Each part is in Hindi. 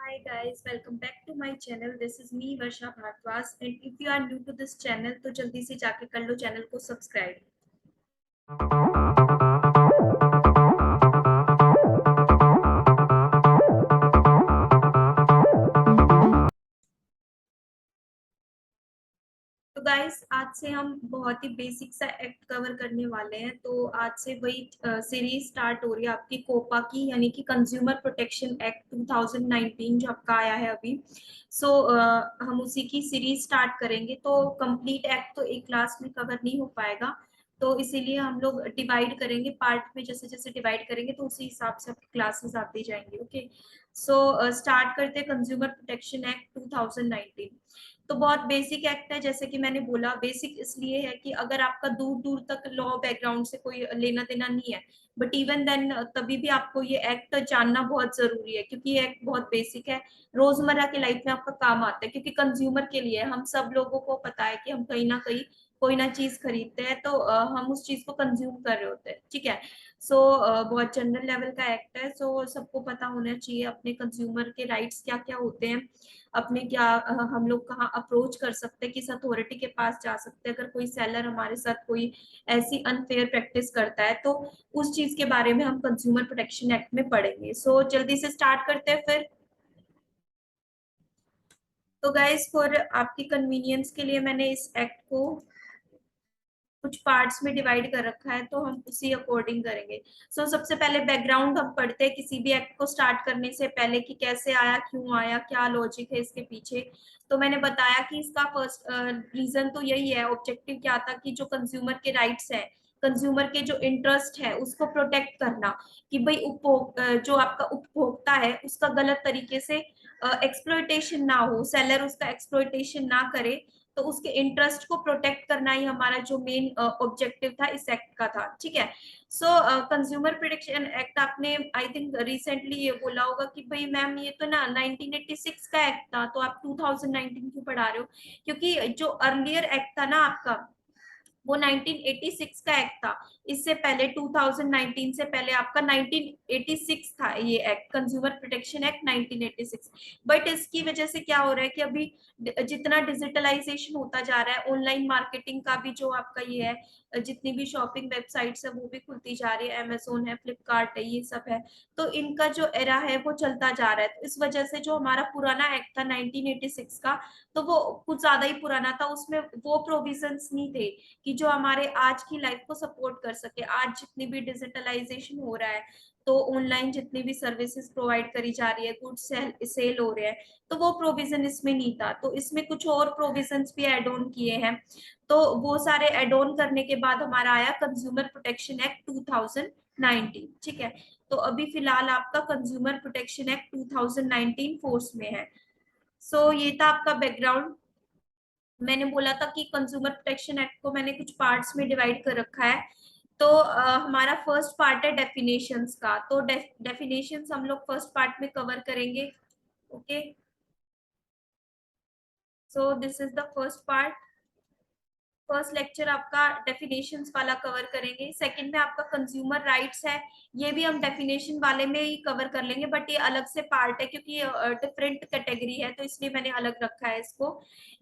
Hi guys, welcome back to my channel. This is me Varsha Bhardwaj and if you are new to this channel तो जल्दी से जाके कर लो चैनल को सब्सक्राइब। तो गाइस आज से हम बहुत ही बेसिक सा एक्ट कवर करने वाले हैं। तो आज से वही सीरीज स्टार्ट हो रही है आपकी कोपा की, यानी कि कंज्यूमर प्रोटेक्शन एक्ट 2019 जो आपका आया है अभी। हम उसी की सीरीज स्टार्ट करेंगे। तो कंप्लीट एक्ट तो एक क्लास में कवर नहीं हो पाएगा, तो इसीलिए हम लोग डिवाइड करेंगे पार्ट में। जैसे जैसे डिवाइड करेंगे तो उसी हिसाब से आपकी क्लासेस आते जाएंगे। ओके, स्टार्ट करते हैं कंज्यूमर प्रोटेक्शन एक्ट 2019। तो बहुत बेसिक एक्ट है, जैसे कि मैंने बोला बेसिक इसलिए है कि अगर आपका दूर दूर तक लॉ बैकग्राउंड से कोई लेना देना नहीं है, बट इवन देन तभी भी आपको ये एक्ट जानना बहुत जरूरी है, क्योंकि ये एक्ट बहुत बेसिक है, रोजमर्रा की लाइफ में आपका काम आता है। क्योंकि कंज्यूमर के लिए हम सब लोगों को पता है कि हम कहीं ना कहीं कोई ना चीज खरीदते हैं, तो हम उस चीज को कंज्यूम कर रहे होते हैं। ठीक है, बहुत जनरल लेवल का एक्ट है। सबको पता होना चाहिए अपने कंज्यूमर के राइट्स क्या क्या होते हैं, अपने क्या हम लोग कहाँ अप्रोच कर सकते हैं, किस अथॉरिटी के पास जा सकते हैं अगर कोई सेलर हमारे साथ कोई ऐसी अनफेयर प्रैक्टिस करता है। तो उस चीज के बारे में हम कंज्यूमर प्रोटेक्शन एक्ट में पढ़ेंगे। जल्दी से स्टार्ट करते हैं फिर। तो गाइस फॉर आपकी कन्वीनियंस के लिए मैंने इस एक्ट को कुछ पार्ट्स में डिवाइड कर रखा है, तो हम उसी अकॉर्डिंग करेंगे। सबसे पहले बैकग्राउंड हम पढ़ते हैं किसी भी एक्ट को स्टार्ट करने से पहले कि कैसे आया, क्यों आया, क्या लॉजिक है इसके पीछे। तो मैंने बताया कि इसका फर्स्ट रीजन तो यही है, ऑब्जेक्टिव क्या था कि जो कंज्यूमर के राइट्स है, कंज्यूमर के जो इंटरेस्ट है उसको प्रोटेक्ट करना, कि भाई जो आपका उपभोक्ता है उसका गलत तरीके से एक्सप्लॉयटेशन ना हो, सेलर उसका एक्सप्लॉयटेशन ना करे। तो उसके इंटरेस्ट को प्रोटेक्ट करना ही हमारा जो मेन ऑब्जेक्टिव था इस एक्ट का था। ठीक है, कंज्यूमर प्रोटेक्शन एक्ट आपने आई थिंक रिसेंटली ये बोला होगा कि भाई मैम ये तो ना 1986 का एक्ट था, तो आप 2019 क्यों पढ़ा रहे हो? क्योंकि जो अर्लियर एक्ट था ना आपका, वो 1986 का एक्ट था। इससे पहले 2019 से पहले आपका 1986 था ये act, consumer protection act 1986। But इसकी वजह से क्या हो रहा है कि अभी जितना डिजिटलाइजेशन होता जा रहा है, ऑनलाइन मार्केटिंग का भी जो आपका ये है, जितनी भी शॉपिंग वेबसाइट्स है वो भी खुलती जा रही है, अमेजोन है, फ्लिपकार्ट है, ये सब है। तो इनका जो एरा है वो चलता जा रहा है। तो इस वजह से जो हमारा पुराना एक्ट था 1986 का, तो वो कुछ ज्यादा ही पुराना था, उसमें वो प्रोविजंस नहीं थे कि जो हमारे आज की लाइफ को सपोर्ट कर सके। आज जितनी भी डिजिटलाइजेशन हो रहा है, तो ऑनलाइन जितनी भी सर्विसेज प्रोवाइड करी जा रही है, गुड्स सेल हो रहे हैं, तो वो प्रोविजन इसमें नहीं था। तो इसमें कुछ और प्रोविजंस भी एड ऑन किए हैं। तो वो सारे एड ऑन करने के बाद हमारा आया कंज्यूमर प्रोटेक्शन एक्ट 2019। ठीक है, तो अभी फिलहाल आपका कंज्यूमर प्रोटेक्शन एक्ट 2019 फोर्स में है। ये था आपका बैकग्राउंड। मैंने बोला था कि कंज्यूमर प्रोटेक्शन एक्ट को मैंने कुछ पार्ट्स में डिवाइड कर रखा है। हमारा फर्स्ट पार्ट है डेफिनेशंस का। तो डेफिनेशंस हम लोग फर्स्ट पार्ट में कवर करेंगे। Okay, this is the first part. First lecture आपका डेफिनेशंस वाला कवर करेंगे। सेकंड में आपका कंज्यूमर राइट्स है, ये भी हम डेफिनेशन वाले में ही कवर कर लेंगे, बट ये अलग से पार्ट है क्योंकि डिफरेंट कैटेगरी है, तो इसलिए मैंने अलग रखा है इसको।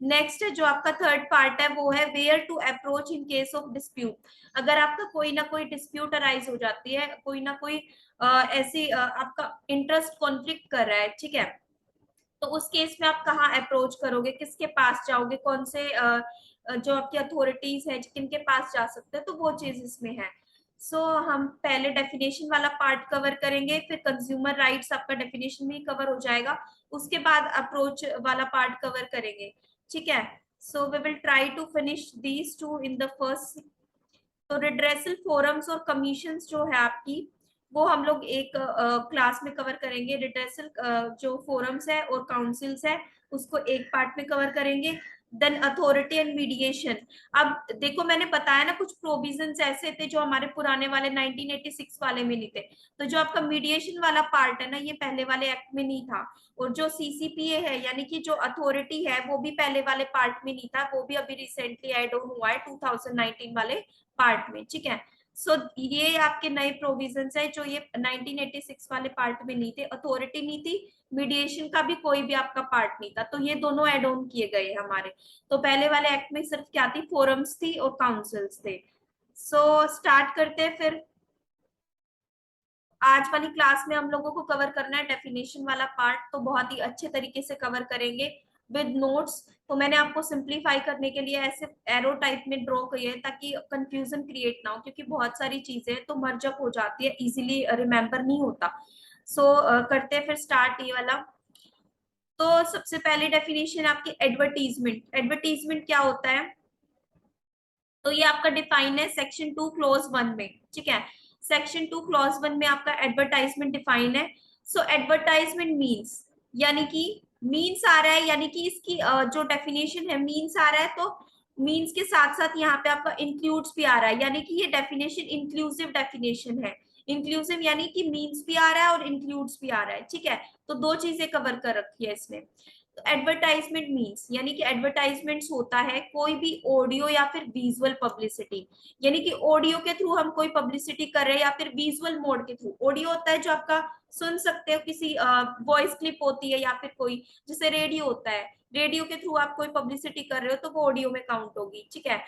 नेक्स्ट जो आपका थर्ड पार्ट है वो है where to approach in case of dispute. अगर आपका कोई ना कोई डिस्प्यूट अराइज हो जाती है, कोई ना कोई ऐसी आपका इंटरेस्ट कॉन्फ्लिक्ट कर रहा है, ठीक है, तो उस केस में आप कहाँ अप्रोच करोगे, किसके पास जाओगे, कौन से जो आपकी अथॉरिटीज है किनके पास जा सकते हैं, तो वो चीज इसमें है। हम पहले डेफिनेशन वाला पार्ट कवर करेंगे, फिर कंज्यूमर राइट्स आपका डेफिनेशन में ही कवर हो जाएगा, उसके बाद अप्रोच वाला पार्ट कवर करेंगे। ठीक है, we will try to finish these two in the first. तो रिड्रेसल फोरम्स और कमीशंस जो है आपकी, वो हम लोग एक क्लास में कवर करेंगे। रिड्रेसल जो फोरम्स है और काउंसिल्स है उसको एक पार्ट में कवर करेंगे। Then authority and mediation. अब देखो मैंने बताया ना कुछ प्रोविजंस ऐसे थे जो हमारे पुराने वाले 1986 वाले में नहीं थे। तो जो आपका मीडिएशन वाला पार्ट है ना, ये पहले वाले एक्ट में नहीं था। और जो सीसीपीए है यानी कि जो अथॉरिटी है, वो भी पहले वाले पार्ट में नहीं था, वो भी अभी रिसेंटली एड ऑन हुआ है 2019 वाले पार्ट में। ठीक है, सो ये आपके नए प्रोविजंस है जो ये 1986 वाले पार्ट में नहीं थे। अथॉरिटी नहीं थी, मीडिएशन का भी कोई भी आपका पार्ट नहीं था, तो ये दोनों एड ऑन किए गए हमारे। तो पहले वाले एक्ट में सिर्फ क्या थी, फोरम्स थी और काउंसिल्स थे। सो स्टार्ट करते हैं फिर। आज वाली क्लास में हम लोगों को कवर करना है डेफिनेशन वाला पार्ट, तो बहुत ही अच्छे तरीके से कवर करेंगे विद नोट्स। तो मैंने आपको सिंप्लीफाई करने के लिए ऐसे एरो टाइप में ड्रॉ किए है ताकि कंफ्यूजन क्रिएट ना हो, क्योंकि बहुत सारी चीजें तो मर्जअप हो जाती है, इजीली रिमेम्बर नहीं होता। सो करते हैं फिर स्टार्ट ये वाला। तो सबसे पहली डेफिनेशन आपकी एडवर्टीजमेंट। एडवर्टीजमेंट क्या होता है, तो ये आपका डिफाइन है सेक्शन 2 क्लॉज 1 में, ठीक है। सेक्शन 2 क्लॉज 1 में आपका एडवर्टाइजमेंट डिफाइन है। सो एडवर्टाइजमेंट मीन्स, यानी कि मीन्स आ रहा है, यानी कि इसकी जो डेफिनेशन है मीन्स आ रहा है, तो मीन्स के साथ साथ यहाँ पे आपका इंक्लूड्स भी आ रहा है, यानी कि ये डेफिनेशन इंक्लूसिव डेफिनेशन है। इंक्लूसिव यानी कि मीन्स भी आ रहा है और इंक्लूड्स भी आ रहा है, ठीक है। तो दो चीजें कवर कर रखी है इसमें। तो एडवर्टाइजमेंट मीन्स, यानी कि एडवर्टाइजमेंट्स होता है कोई भी ऑडियो या फिर विजुअल पब्लिसिटी, यानी कि ऑडियो के थ्रू हम कोई पब्लिसिटी कर रहे हैं या फिर विजुअल मोड के थ्रू। ऑडियो होता है जो आपका सुन सकते हो, किसी वॉइस क्लिप होती है, या फिर कोई जैसे रेडियो होता है, रेडियो के थ्रू आप कोई पब्लिसिटी कर रहे हो तो वो ऑडियो में काउंट होगी, ठीक है।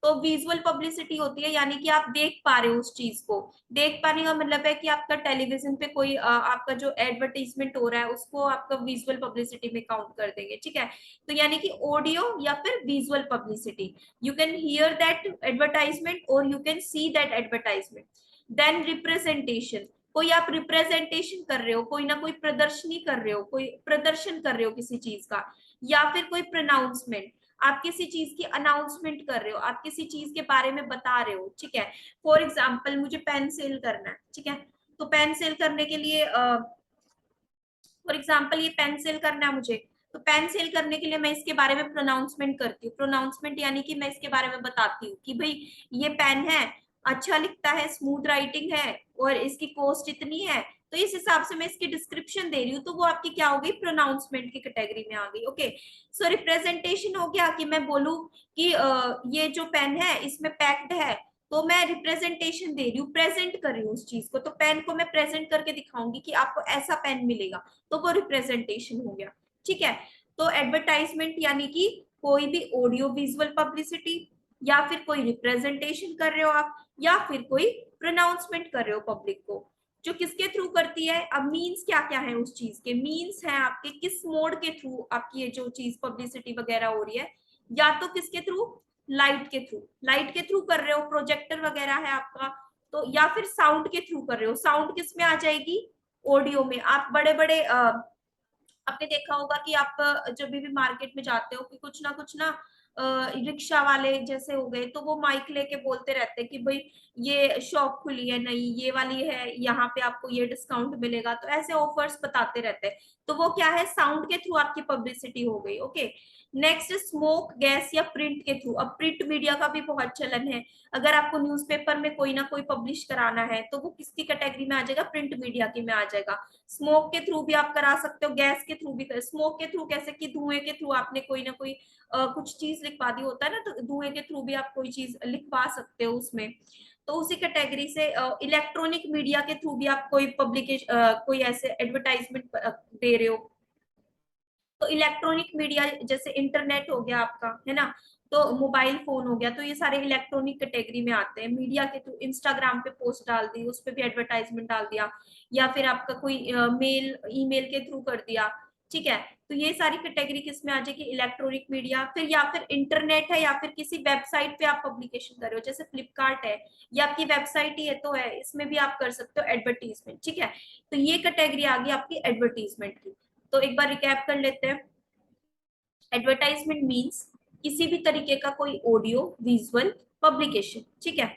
तो विजुअल पब्लिसिटी होती है, यानी कि आप देख पा रहे हो उस चीज को। देख पाने का मतलब है कि आपका टेलीविजन पे कोई आपका जो एडवर्टीजमेंट हो रहा है उसको आपका विजुअल पब्लिसिटी में काउंट कर देंगे, ठीक है। तो यानी कि ऑडियो या फिर visual publicity, you can hear that advertisement और you can see that advertisement. Then representation, कोई आप रिप्रेजेंटेशन कर रहे हो, कोई ना कोई प्रदर्शनी कर रहे हो, कोई प्रदर्शन कर रहे हो किसी चीज का, या फिर कोई प्रोनाउंसमेंट, आप किसी चीज की अनाउंसमेंट कर रहे हो, आप किसी चीज के बारे में बता रहे हो, ठीक है। फॉर एग्जाम्पल मुझे पेन सेल करना है, ठीक है। तो पेन सेल करने के लिए फॉर एग्जाम्पल ये पेन सेल करना है मुझे, तो पेन सेल करने के लिए मैं इसके बारे में प्रोनाउंसमेंट करती हूँ। प्रोनाउंसमेंट यानी कि मैं इसके बारे में बताती हूँ कि भाई ये पेन है, अच्छा लिखता है, स्मूथ राइटिंग है और इसकी कॉस्ट इतनी है। तो इस हिसाब से मैं इसकी डिस्क्रिप्शन दे रही हूँ, तो वो आपकी क्या हो गई, प्रोनाउंसमेंट की कैटेगरी में आ गई, ओके। सो रिप्रेजेंटेशन हो गया कि मैं बोलूँ कि ये जो पेन है इसमें पैक्ड है, तो मैं रिप्रेजेंटेशन दे रही हूँ, प्रेजेंट कर रही हूँ उस चीज को। तो पेन को मैं प्रेजेंट करके दिखाऊंगी कि आपको ऐसा पेन मिलेगा, तो वो रिप्रेजेंटेशन हो गया, ठीक है। तो एडवर्टाइजमेंट यानी कि कोई भी ऑडियो विजुअल पब्लिसिटी, या फिर कोई रिप्रेजेंटेशन कर रहे हो आप, या फिर कोई प्रोनाउंसमेंट कर रहे हो पब्लिक को, जो किसके थ्रू करती है। अब मीन्स क्या क्या है उस चीज के, मीन्स है आपके किस मोड के थ्रू आपकी ये जो चीज पब्लिसिटी वगैरह हो रही है, या तो किसके थ्रू, लाइट के थ्रू, लाइट के थ्रू कर रहे हो, प्रोजेक्टर वगैरह है आपका, तो या फिर साउंड के थ्रू कर रहे हो। साउंड किस में आ जाएगी, ऑडियो में। आप बड़े बड़े आपने देखा होगा कि आप जब भी मार्केट में जाते हो कि कुछ ना रिक्शा वाले जैसे हो गए, तो वो माइक लेके बोलते रहते हैं कि भाई ये शॉप खुली है, नहीं ये वाली है, यहाँ पे आपको ये डिस्काउंट मिलेगा, तो ऐसे ऑफर्स बताते रहते हैं। तो वो क्या है, साउंड के थ्रू आपकी पब्लिसिटी हो गई, ओके। नेक्स्ट स्मोक गैस या प्रिंट के थ्रू। अब प्रिंट मीडिया का भी बहुत चलन है, अगर आपको न्यूज़पेपर में कोई ना कोई पब्लिश कराना है तो वो किसकी कैटेगरी में आ जाएगा, प्रिंट मीडिया की में आ जाएगा। स्मोक के थ्रू भी आप करा सकते हो, गैस के थ्रू भी कर, स्मोक के थ्रू कैसे कि धुएं के थ्रू आपने कोई ना कोई कुछ चीज लिखवा दी होता है ना, तो धुएं के थ्रू भी आप कोई चीज लिखवा सकते हो उसमें। तो उसी कैटेगरी से इलेक्ट्रॉनिक मीडिया के थ्रू भी आप कोई पब्लिकेशन कोई ऐसे एडवर्टाइजमेंट दे रहे हो। तो इलेक्ट्रॉनिक मीडिया जैसे इंटरनेट हो गया आपका, है ना, तो मोबाइल फोन हो गया, तो ये सारे इलेक्ट्रॉनिक कैटेगरी में आते हैं। मीडिया के थ्रू इंस्टाग्राम पे पोस्ट डाल दी, उस पर भी एडवर्टाइजमेंट डाल दिया, या फिर आपका कोई मेल ईमेल के थ्रू कर दिया, ठीक है। तो ये सारी कैटेगरी किस में आ जाएगी, इलेक्ट्रॉनिक मीडिया। फिर या फिर इंटरनेट है, या फिर किसी वेबसाइट पे आप पब्लिकेशन कर रहे हो, जैसे फ्लिपकार्ट है, या आपकी वेबसाइट ही है तो है, इसमें भी आप कर सकते हो एडवर्टीजमेंट, ठीक है। तो ये कैटेगरी आ गई आपकी एडवर्टीजमेंट की। तो एक बार रिकैप कर लेते हैं। एडवर्टाइजमेंट मींस किसी भी तरीके का कोई ऑडियो विजुअल पब्लिकेशन, ठीक है।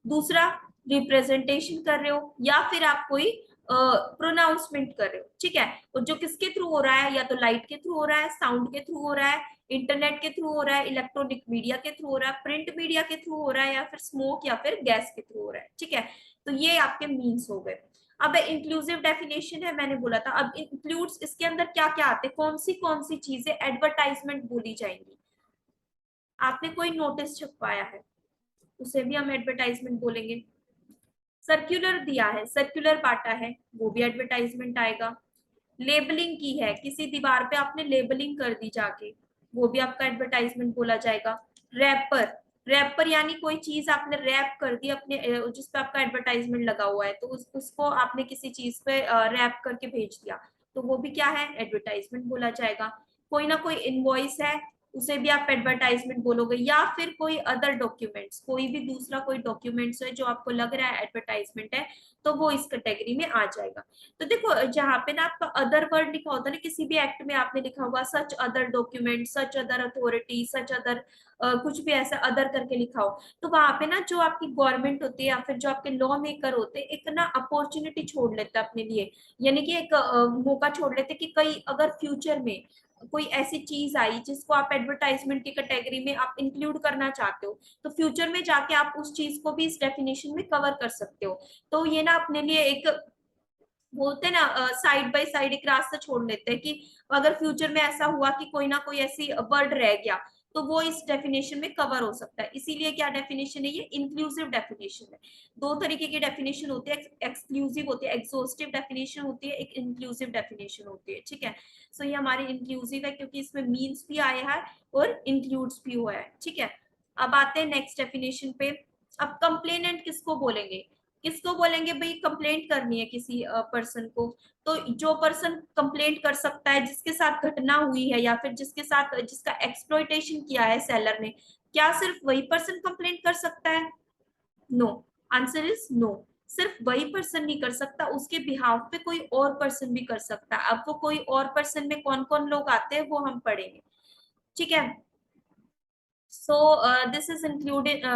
दूसरा, रिप्रेजेंटेशन कर रहे हो, या फिर आप कोई प्रोनाउंसमेंट कर रहे हो, ठीक है। और जो किसके थ्रू हो रहा है, या तो लाइट के थ्रू हो रहा है, साउंड के थ्रू हो रहा है, इंटरनेट के थ्रू हो रहा है, इलेक्ट्रॉनिक मीडिया के थ्रू हो रहा है, प्रिंट मीडिया के थ्रू हो रहा है, या फिर स्मोक या फिर गैस के थ्रू हो रहा है, ठीक है। तो ये आपके मीन्स हो गए। अब इंक्लूसिव डेफिनेशन है, मैंने बोला था। अब इंक्लूड्स, इसके अंदर क्या क्या आते हैं, कौन सी चीजें एडवर्टाइजमेंट बोली जाएंगी। आपने कोई नोटिस छपवाया है, उसे भी हम एडवर्टाइजमेंट बोलेंगे। सर्कुलर दिया है, सर्कुलर बांटा है, वो भी एडवर्टाइजमेंट आएगा। लेबलिंग की है, किसी दीवार पे आपने लेबलिंग कर दी जाके, वो भी आपका एडवर्टाइजमेंट बोला जाएगा। रैपर, रैपर यानी कोई चीज आपने रैप कर दी अपने जिस पे आपका एडवर्टाइजमेंट लगा हुआ है, तो उसको आपने किसी चीज पे रैप करके भेज दिया, तो वो भी क्या है, एडवर्टाइजमेंट बोला जाएगा। कोई ना कोई इनवॉइस है, उसे भी आप एडवर्टाइजमेंट बोलोगे, या फिर कोई अदर डॉक्यूमेंट्स, कोई भी दूसरा कोई डॉक्यूमेंट्स है जो आपको लग रहा है एडवर्टाइजमेंट है, तो वो इस कैटेगरी में आ जाएगा। तो देखो जहाँ पे ना आपका अदर वर्ड लिखा होता है ना, किसी भी एक्ट में आपने लिखा हुआ such other document, such other authority, such other कुछ भी ऐसा अदर करके लिखा हो, तो वहां पे ना जो आपकी गवर्नमेंट होती है या फिर जो आपके लॉ मेकर होते हैं, एक ना अपॉर्चुनिटी छोड़ लेता है अपने लिए, यानी कि एक मौका छोड़ लेते हैं कि कई अगर फ्यूचर में कोई ऐसी चीज आई जिसको आप एडवर्टाइजमेंट की कैटेगरी में आप इंक्लूड करना चाहते हो, तो फ्यूचर में जाके आप उस चीज को भी इस डेफिनेशन में कवर कर सकते हो। तो ये ना अपने लिए एक बोलते हैं ना साइड बाय साइड एक रास्ता छोड़ लेते हैं कि अगर फ्यूचर में ऐसा हुआ कि कोई ना कोई ऐसी वर्ड रह गया, तो वो इस डेफिनेशन में कवर हो सकता है। इसीलिए क्या डेफिनेशन है, ये इंक्लूसिव डेफिनेशन है। दो तरीके की डेफिनेशन होती है, एक्सक्लूसिव होती है, एग्जॉस्टिव डेफिनेशन होती है, एक इंक्लूसिव डेफिनेशन होती है, ठीक है। सो ये हमारी इंक्लूसिव है क्योंकि इसमें मीन्स भी आया है और इंक्लूड्स भी हुआ है, ठीक है। अब आते हैं नेक्स्ट डेफिनेशन पे। अब कंप्लेनेंट किसको बोलेंगे, किसको बोलेंगे भाई, कंप्लेंट करनी है किसी पर्सन को, तो जो पर्सन कंप्लेंट कर सकता है, जिसके साथ घटना हुई है या फिर जिसके साथ जिसका एक्सप्लॉइटेशन किया है सेलर ने, क्या सिर्फ वही पर्सन कंप्लेंट कर सकता है? No, answer is no. सिर्फ वही पर्सन नहीं कर सकता, उसके बिहाफ पे कोई और पर्सन भी कर सकता है। अब वो कोई और पर्सन में कौन कौन लोग आते हैं वो हम पढ़ेंगे, ठीक है। So this is included.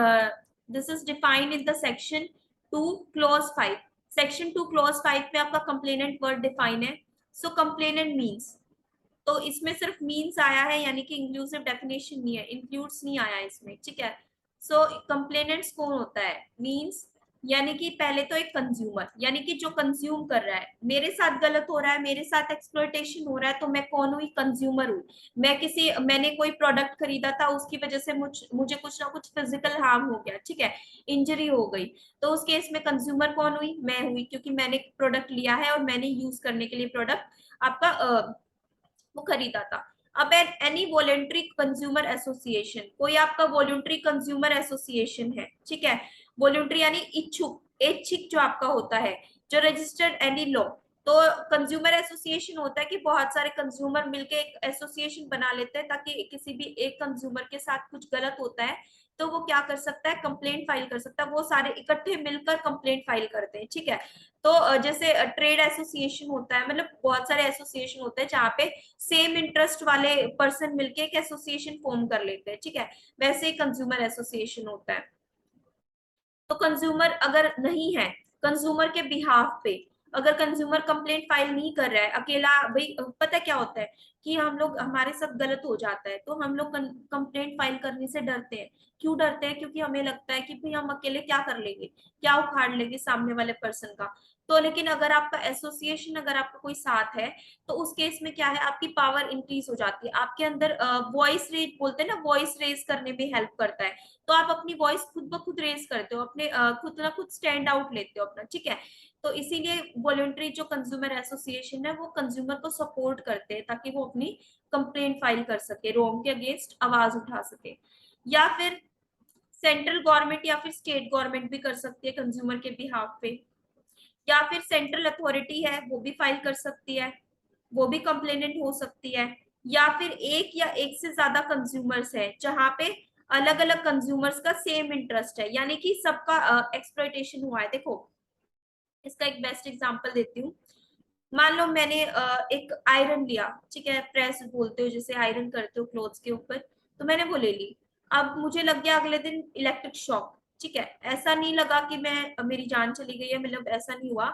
This is defined in the section 2 clause 5. Section 2 clause 5 में आपका complainant word define है. So complainant means, तो इसमें सिर्फ मीन्स आया है, यानी कि इंक्लूसिव डेफिनेशन नहीं है, इंक्लूड्स नहीं आया इसमें, ठीक है। सो कंप्लेनेंट्स कौन होता है, मीन्स यानी कि पहले तो एक कंज्यूमर, यानी कि जो कंज्यूम कर रहा है, मेरे साथ गलत हो रहा है, मेरे साथ एक्सप्लॉइटेशन हो रहा है, तो मैं कौन हुई, कंज्यूमर हूँ। मैंने कोई प्रोडक्ट खरीदा था, उसकी वजह से मुझे कुछ ना कुछ फिजिकल हार्म हो गया, ठीक है, इंजरी हो गई, तो उस केस में कंज्यूमर कौन हुई, मैं हुई, क्योंकि मैंने प्रोडक्ट लिया है और मैंने यूज करने के लिए प्रोडक्ट आपका वो खरीदा था। अब एनी वॉलेंट्री कंज्यूमर एसोसिएशन, कोई आपका वॉलेंट्री कंज्यूमर एसोसिएशन है, ठीक है, वॉलेंट्री यानी इच्छुक, ऐच्छिक जो आपका होता है, जो रजिस्टर्ड एनी लॉ, तो कंज्यूमर एसोसिएशन होता है कि बहुत सारे कंज्यूमर मिलके एक एसोसिएशन बना लेते हैं, ताकि किसी भी एक कंज्यूमर के साथ कुछ गलत होता है तो वो क्या कर सकता है, कंप्लेंट फाइल कर सकता है, वो सारे इकट्ठे मिलकर कंप्लेंट फाइल करते हैं, ठीक है। तो जैसे ट्रेड एसोसिएशन होता है, मतलब बहुत सारे एसोसिएशन होते हैं जहाँ पे सेम इंटरेस्ट वाले पर्सन मिलके एक एसोसिएशन फॉर्म कर लेते हैं, ठीक है, वैसे ही कंज्यूमर एसोसिएशन होता है। तो कंज्यूमर अगर नहीं है, कंज्यूमर के बिहाफ पे अगर कंज्यूमर कंप्लेंट फाइल नहीं कर रहा है अकेला, भाई पता क्या होता है कि हम लोग, हमारे साथ गलत हो जाता है तो हम लोग कंप्लेंट फाइल करने से डरते हैं। क्यों डरते हैं? क्योंकि हमें लगता है कि भाई हम अकेले क्या कर लेंगे, क्या उखाड़ लेंगे सामने वाले पर्सन का। तो लेकिन अगर आपका एसोसिएशन, अगर आपका कोई साथ है, तो उस केस में क्या है, आपकी पावर इंक्रीज हो जाती है, आपके अंदर वॉइस रेज बोलते हैं ना, वॉइस रेज करने में हेल्प करता है। तो आप अपनी वॉइस खुद ब खुद रेज करते हो, अपने खुद ना खुद स्टैंड आउट लेते हो अपना, ठीक है। तो इसीलिए वॉलंटरी जो कंज्यूमर एसोसिएशन है वो कंज्यूमर को सपोर्ट करते हैं, ताकि वो अपनी कंप्लेंट फाइल कर सके, रॉन्ग के अगेंस्ट आवाज उठा सके। या फिर सेंट्रल गवर्नमेंट या फिर स्टेट गवर्नमेंट भी कर सकती है कंज्यूमर के बिहाफ पे, या फिर सेंट्रल अथॉरिटी है वो भी फाइल कर सकती है, वो भी कंप्लेनेंट हो सकती है। या फिर एक या एक से ज्यादा कंज्यूमर्स है जहां पे अलग अलग कंज्यूमर्स का सेम इंटरेस्ट है, यानी कि सबका एक्सप्लॉइटेशन हुआ है। देखो इसका एक बेस्ट एग्जांपल देती हूँ। मान लो मैंने एक आयरन लिया, ठीक है, प्रेस बोलते हो जैसे आयरन करते हो क्लोथ्स के ऊपर, तो मैंने वो ले ली। अब मुझे लग गया अगले दिन इलेक्ट्रिक शॉक, ठीक है, ऐसा नहीं लगा कि मैं मेरी जान चली गई है, मतलब ऐसा नहीं हुआ।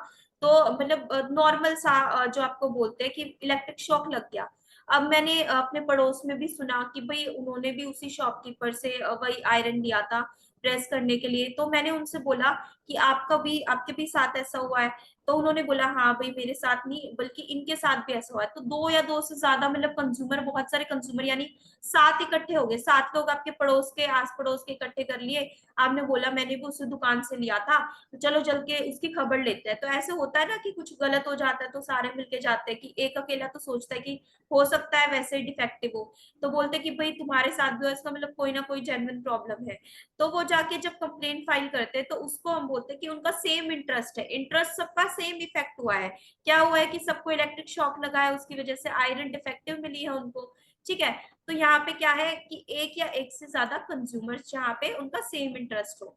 तो मतलब नॉर्मल सा जो आपको बोलते हैं कि इलेक्ट्रिक शॉक लग गया। अब मैंने अपने पड़ोस में भी सुना कि भाई उन्होंने भी उसी शॉपकीपर से वही आयरन लिया था प्रेस करने के लिए, तो मैंने उनसे बोला कि आपका भी, आपके भी साथ ऐसा हुआ है? तो उन्होंने बोला हाँ भाई मेरे साथ नहीं बल्कि इनके साथ भी ऐसा हुआ है। तो दो या दो से ज्यादा मतलब कंज्यूमर, बहुत सारे कंज्यूमर यानी सात इकट्ठे हो गए, सात लोग आपके पड़ोस के आस पड़ोस के इकट्ठे कर लिए। आपने बोला मैंने भी उस दुकान से लिया था, तो चलो चल के उसकी खबर लेते हैं। तो ऐसे होता है ना कि कुछ गलत हो जाता है तो सारे मिलके जाते हैं, कि एक अकेला तो सोचता है कि हो सकता है वैसे डिफेक्टिव हो, तो बोलते कि भाई तुम्हारे साथ भी हो, इसका मतलब कोई ना कोई जेन्युइन प्रॉब्लम है। तो वो जाके जब कंप्लेंट फाइल करते हैं तो उसको हम बोलते हैं कि उनका सेम इंटरेस्ट है, इंटरेस्ट सबका सेम इफेक्ट हुआ है। क्या हुआ है कि सबको इलेक्ट्रिक शॉक लगा है, उसकी वजह से आयरन डिफेक्टिव मिली है उनको। ठीक है, तो यहाँ पे क्या है कि एक या एक से ज्यादा कंज्यूमर जहाँ पे उनका सेम इंटरेस्ट हो।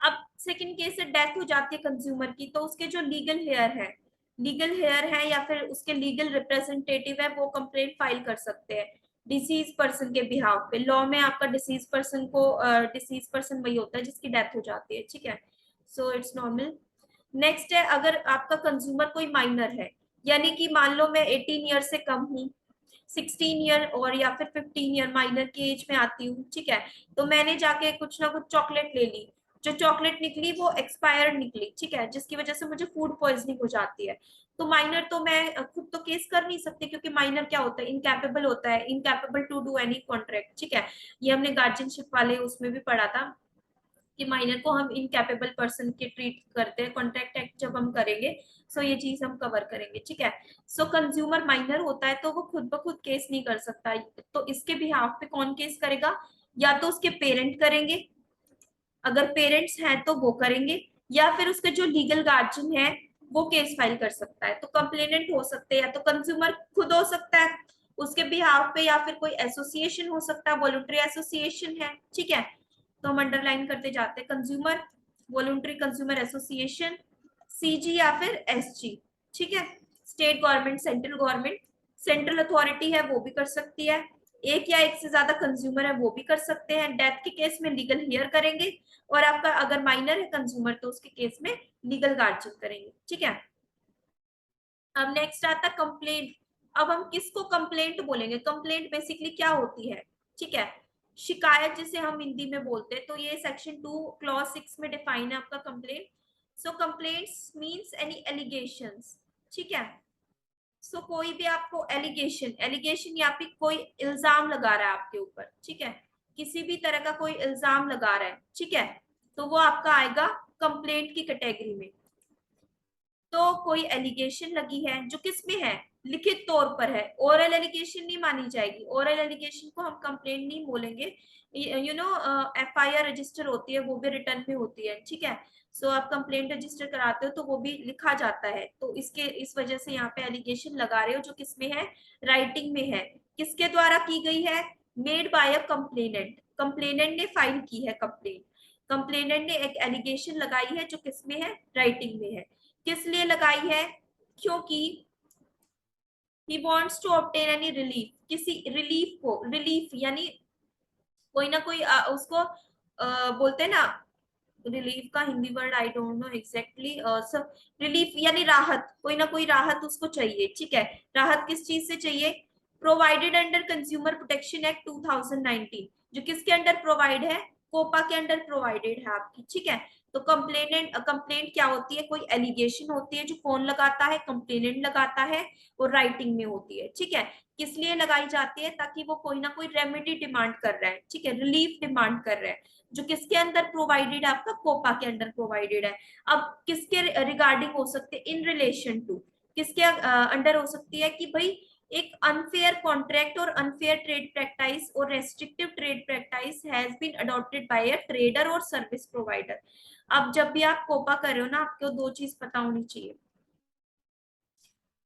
अब सेकंड केस से डेथ हो जाती है कंज्यूमर की, तो उसके जो लीगल हेयर है या फिर उसके लीगल रिप्रेजेंटेटिव है, वो कंप्लेंट फाइल कर सकते हैं डिसीज पर्सन के बिहाफ पे। लॉ में आपका डिसीज पर्सन को डिसीज पर्सन वही होता है जिसकी डेथ हो जाती है। ठीक है, सो इट्स नॉर्मल। नेक्स्ट है, अगर आपका कंज्यूमर कोई माइनर है, यानी कि मान लो मैं 18 ईयर से कम हूँ, 16 ईयर और या फिर 15 ईयर माइनर की एज में आती हूँ। ठीक है, तो मैंने जाके कुछ ना कुछ चॉकलेट ले ली, जो चॉकलेट निकली वो एक्सपायर्ड निकली। ठीक है, जिसकी वजह से मुझे फूड पॉइजनिंग हो जाती है। तो माइनर तो मैं खुद तो केस कर नहीं सकती, क्योंकि माइनर क्या होता है, इनकैपेबल होता है, incapable to do any contract. ठीक है, ये हमने गार्जियनशिप वाले उसमें भी पढ़ा था कि माइनर को हम इनकैपेबल पर्सन के ट्रीट करते हैं, कॉन्ट्रैक्ट एक्ट जब हम करेंगे। सो ये चीज हम कवर करेंगे। ठीक है, सो कंज्यूमर माइनर होता है तो वो खुद ब खुद केस नहीं कर सकता, तो इसके बिहाफ पे कौन केस करेगा, या तो उसके पेरेंट करेंगे, अगर पेरेंट्स हैं तो वो करेंगे, या फिर उसके जो लीगल गार्जियन है वो केस फाइल कर सकता है। तो कंप्लेनेंट हो सकते हैं या तो कंज्यूमर खुद हो सकता है उसके बिहाफ पे, या फिर कोई एसोसिएशन हो सकता है, वॉलंटरी एसोसिएशन है। ठीक है, तो हम अंडरलाइन करते जाते हैं, consumer, voluntary consumer association, CG या फिर एसजी। ठीक है, state government, central government, central authority है वो भी कर सकती है, एक या एक से ज्यादा कंज्यूमर है वो भी कर सकते हैं। डेथ के केस में लीगल हियर करेंगे, और आपका अगर माइनर है कंज्यूमर तो उसके केस में लीगल गार्जियन करेंगे। ठीक है, अब नेक्स्ट आता है कंप्लेंट। अब हम किसको कंप्लेंट बोलेंगे, कंप्लेंट बेसिकली क्या होती है। ठीक है, शिकायत जिसे हम हिंदी में बोलते हैं, तो ये सेक्शन 2 क्लॉज 6 में डिफाइन है आपका कंप्लेंट। सो कंप्लेंट्स मींस एनी एलिगेशंस। ठीक है, सो कोई भी आपको एलिगेशन एलिगेशन या फिर कोई इल्जाम लगा रहा है आपके ऊपर। ठीक है, किसी भी तरह का कोई इल्जाम लगा रहा है। ठीक है, तो वो आपका आएगा कंप्लेंट की कैटेगरी में। तो कोई एलिगेशन लगी है जो किस में है, लिखित तौर पर है, ओरल एलिगेशन नहीं मानी जाएगी, ओरल एलिगेशन को हम कंप्लेंट नहीं बोलेंगे। यू नो एफआईआर रजिस्टर होती है वो भी रिटर्न में होती है। ठीक है, सो आप कंप्लेंट रजिस्टर कराते हो तो वो भी लिखा जाता है, तो इसके इस वजह से यहाँ पे एलिगेशन लगा रहे हो जो किसमें है, राइटिंग में है। किसके द्वारा की गई है, made by a complainant, complainant ने फाइल की है कंप्लेंट, कंप्लेनेंट ने एक एलिगेशन लगाई है जो किसमें है, राइटिंग में है। किस लिए लगाई है, क्योंकि he wants to obtain any relief, किसी रिलीफ को, रिलीफ यानी कोई ना कोई उसको बोलते हैं ना, रिलीफ का Hindi word I don't know exactly, relief यानी राहत, कोई ना कोई राहत उसको चाहिए। ठीक है, राहत किस चीज से चाहिए, provided under consumer protection act 2019, जो किसके अंडर प्रोवाइड है, कोपा के अंडर प्रोवाइडेड है आपकी। ठीक है, तो कंप्लेंट क्या होती है, कोई एलिगेशन होती है जो कौन लगाता है, कंप्लेनेंट लगाता है, और राइटिंग में होती है। ठीक है, किस लिए लगाई जाती है, ताकि वो कोई ना कोई रेमेडी डिमांड कर रहा है। ठीक है, रिलीफ डिमांड कर रहा है, जो किसके अंदर प्रोवाइडेड है, आपका कोपा के अंडर प्रोवाइडेड है। अब किसके रिगार्डिंग हो सकते हैं, इन रिलेशन टू, किसके अंडर हो सकती है कि भाई एक अनफेयर कॉन्ट्रैक्ट और अनफेयर ट्रेड प्रैक्टिस और restrictive trade practice has been adopted by a trader और सर्विस प्रोवाइडर। अब जब भी आप कोपा कर रहे हो ना, आपको दो चीज पता होनी चाहिए।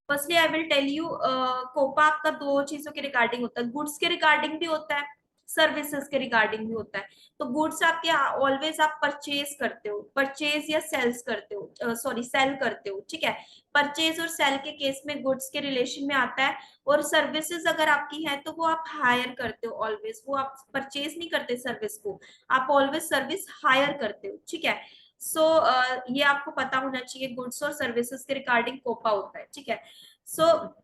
Firstly I will tell you, COPA आपका दो चीजों के रिगार्डिंग होता है, गुड्स के रिगार्डिंग भी होता है, सर्विसेज के रिगार्डिंग भी होता है। तो गुड्स आपके ऑलवेज आप परचेज करते हो, परचेज या सेल्स करते हो, सॉरी सेल करते हो। ठीक है, परचेज और सेल के केस में गुड्स के रिलेशन में आता है, और सर्विसेज अगर आपकी है तो वो आप हायर करते हो ऑलवेज, वो आप परचेज नहीं करते सर्विस को, आप ऑलवेज सर्विस हायर करते हो। ठीक है, सो ये आपको पता होना चाहिए, गुड्स और सर्विसेज के रिगार्डिंग कोपा होता है। ठीक है, सो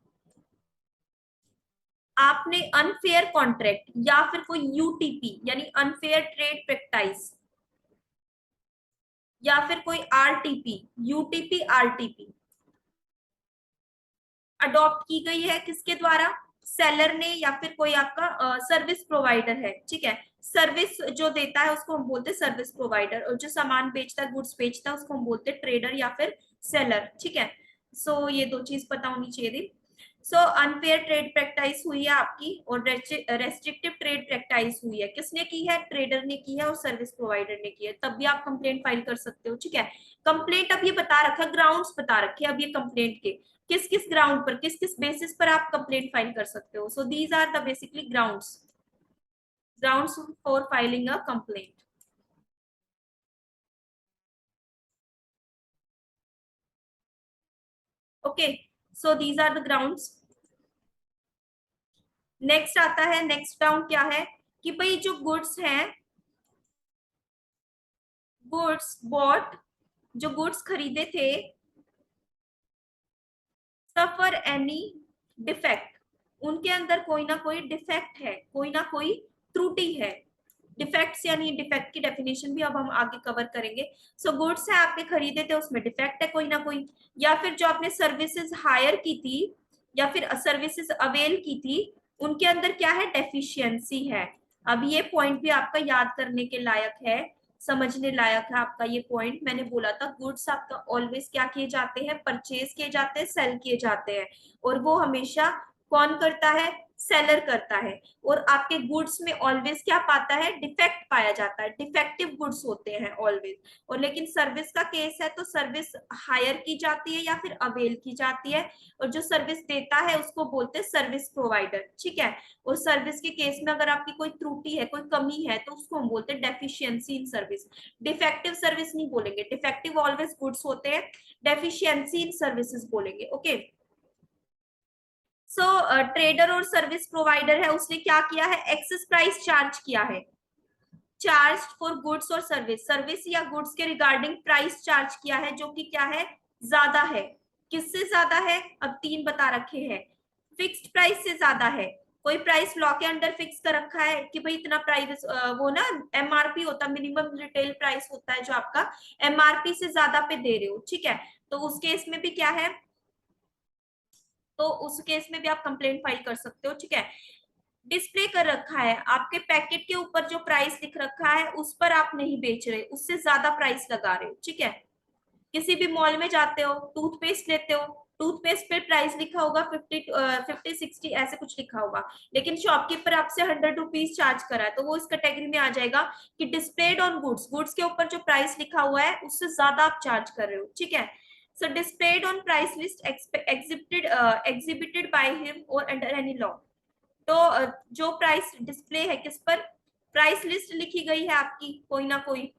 आपने अनफेयर कॉन्ट्रैक्ट या फिर कोई यूटीपी यानी अनफेयर ट्रेड प्रैक्टिस, या फिर कोई आरटीपी, यूटीपी, आरटीपी अडॉप्ट की गई है किसके द्वारा, सेलर ने या फिर कोई आपका सर्विस प्रोवाइडर है, ठीक है। सर्विस जो देता है उसको हम बोलते हैं सर्विस प्रोवाइडर, और जो सामान बेचता है, गुड्स बेचता है, उसको हम बोलते हैं ट्रेडर या फिर सेलर, ठीक है। सो ये दो चीज पता होनी चाहिए थी। सो अनफेयर ट्रेड प्रैक्टिस हुई है आपकी, और रेस्ट्रिक्टिव ट्रेड प्रैक्टिस हुई है, किसने की है, ट्रेडर ने की है और सर्विस प्रोवाइडर ने की है, तब भी आप कंप्लेंट फाइल कर सकते हो, ठीक है। कंप्लेंट अब ये बता रखा है, ग्राउंड्स बता रखे हैं अब ये कंप्लेंट के, किस किस ग्राउंड पर, किस किस बेसिस पर आप कंप्लेंट फाइल कर सकते हो। So these are the basically grounds for filing a complaint. Okay, so these are the grounds. Next आता है, नेक्स्ट ग्राउंड क्या है, कि भाई जो गुड्स हैं, गुड्स बॉट, जो गुड्स खरीदे थे, सफर एनी डिफेक्ट, उनके अंदर कोई ना कोई डिफेक्ट है, कोई ना कोई त्रुटि है। डिफेक्ट्स यानी डिफेक्ट की डेफिनेशन भी अब हम आगे कवर करेंगे। सो गुड्स है आपने खरीदे थे, उसमें डिफेक्ट है कोई ना कोई, या फिर जो आपने सर्विसेज हायर की थी या फिर सर्विसेज अवेल की थी, उनके अंदर क्या है, डेफिशिएंसी है। अब ये पॉइंट भी आपका याद करने के लायक है, समझने लायक है आपका ये पॉइंट। मैंने बोला था गुड्स आपका ऑलवेज क्या किए जाते हैं, परचेज किए जाते हैं, सेल किए जाते हैं, और वो हमेशा कौन करता है, सेलर करता है। और आपके गुड्स में ऑलवेज क्या पाता है, डिफेक्ट पाया जाता है, डिफेक्टिव गुड्स होते हैं ऑलवेज। और लेकिन सर्विस का केस है तो सर्विस हायर की जाती है या फिर अवेल की जाती है, और जो सर्विस देता है उसको बोलते हैं सर्विस प्रोवाइडर, ठीक है। और सर्विस के केस में अगर आपकी कोई त्रुटि है, कोई कमी है, तो उसको हम बोलते हैं deficiency in service. Defective service नहीं बोलेंगे, डिफेक्टिव ऑलवेज गुड्स होते हैं, डेफिशिएंसी इन सर्विसेज बोलेंगे, ओके। सो ट्रेडर और सर्विस प्रोवाइडर है, उसने क्या किया है, एक्सेस प्राइस चार्ज किया है, चार्ज फॉर गुड्स और सर्विस, सर्विस या गुड्स के रिगार्डिंग प्राइस चार्ज किया है, जो कि क्या है, ज्यादा है। किससे ज्यादा है, अब तीन बता रखे हैं, फिक्स्ड प्राइस से ज्यादा है, कोई प्राइस लॉ के अंडर फिक्स कर रखा है कि भाई इतना प्राइस, वो ना एमआरपी होता है, मिनिमम रिटेल प्राइस होता है जो आपका, एमआरपी से ज्यादा पे दे रहे हो, ठीक है। तो उस केस में भी क्या है, तो उस केस में भी आप कंप्लेंट फाइल कर सकते हो, ठीक है। डिस्प्ले कर रखा है आपके पैकेट के ऊपर, जो प्राइस लिख रखा है उस पर आप नहीं बेच रहे, उससे ज्यादा प्राइस लगा रहे हो, ठीक है। किसी भी मॉल में जाते हो, टूथपेस्ट लेते हो, टूथपेस्ट पे प्राइस लिखा होगा 50 60 ऐसे कुछ लिखा होगा, लेकिन शॉपकीपर आपसे 100 रुपीज चार्ज करा है, तो वो इस कैटेगरी में आ जाएगा कि डिस्प्लेड ऑन गुड्स, गुड्स के ऊपर जो प्राइस लिखा हुआ है उससे ज्यादा आप चार्ज कर रहे हो, ठीक है। So displayed on price list exhibited by him और अंडर एनी लॉ, तो जो प्राइस डिस्प्ले है किस पर, प्राइस लिस्ट लिखी गई है आपकी कोई ना कोई,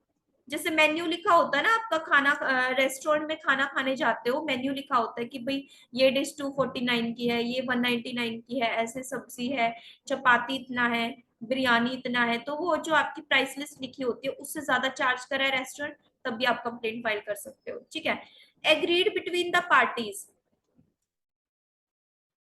जैसे मेन्यू लिखा होता है ना आपका, खाना रेस्टोरेंट में खाना खाने जाते हो, मेन्यू लिखा होता है कि भाई ये डिश 249 की है, ये 199 की है, ऐसे सब्जी है, चपाती इतना है, बिरयानी इतना है, तो वो जो आपकी प्राइस लिस्ट लिखी होती है उससे ज्यादा चार्ज करा है रेस्टोरेंट, तब भी आप कंप्लेंट फाइल कर सकते हो, ठीक है। एग्रीड बिटवीन द पार्टीज,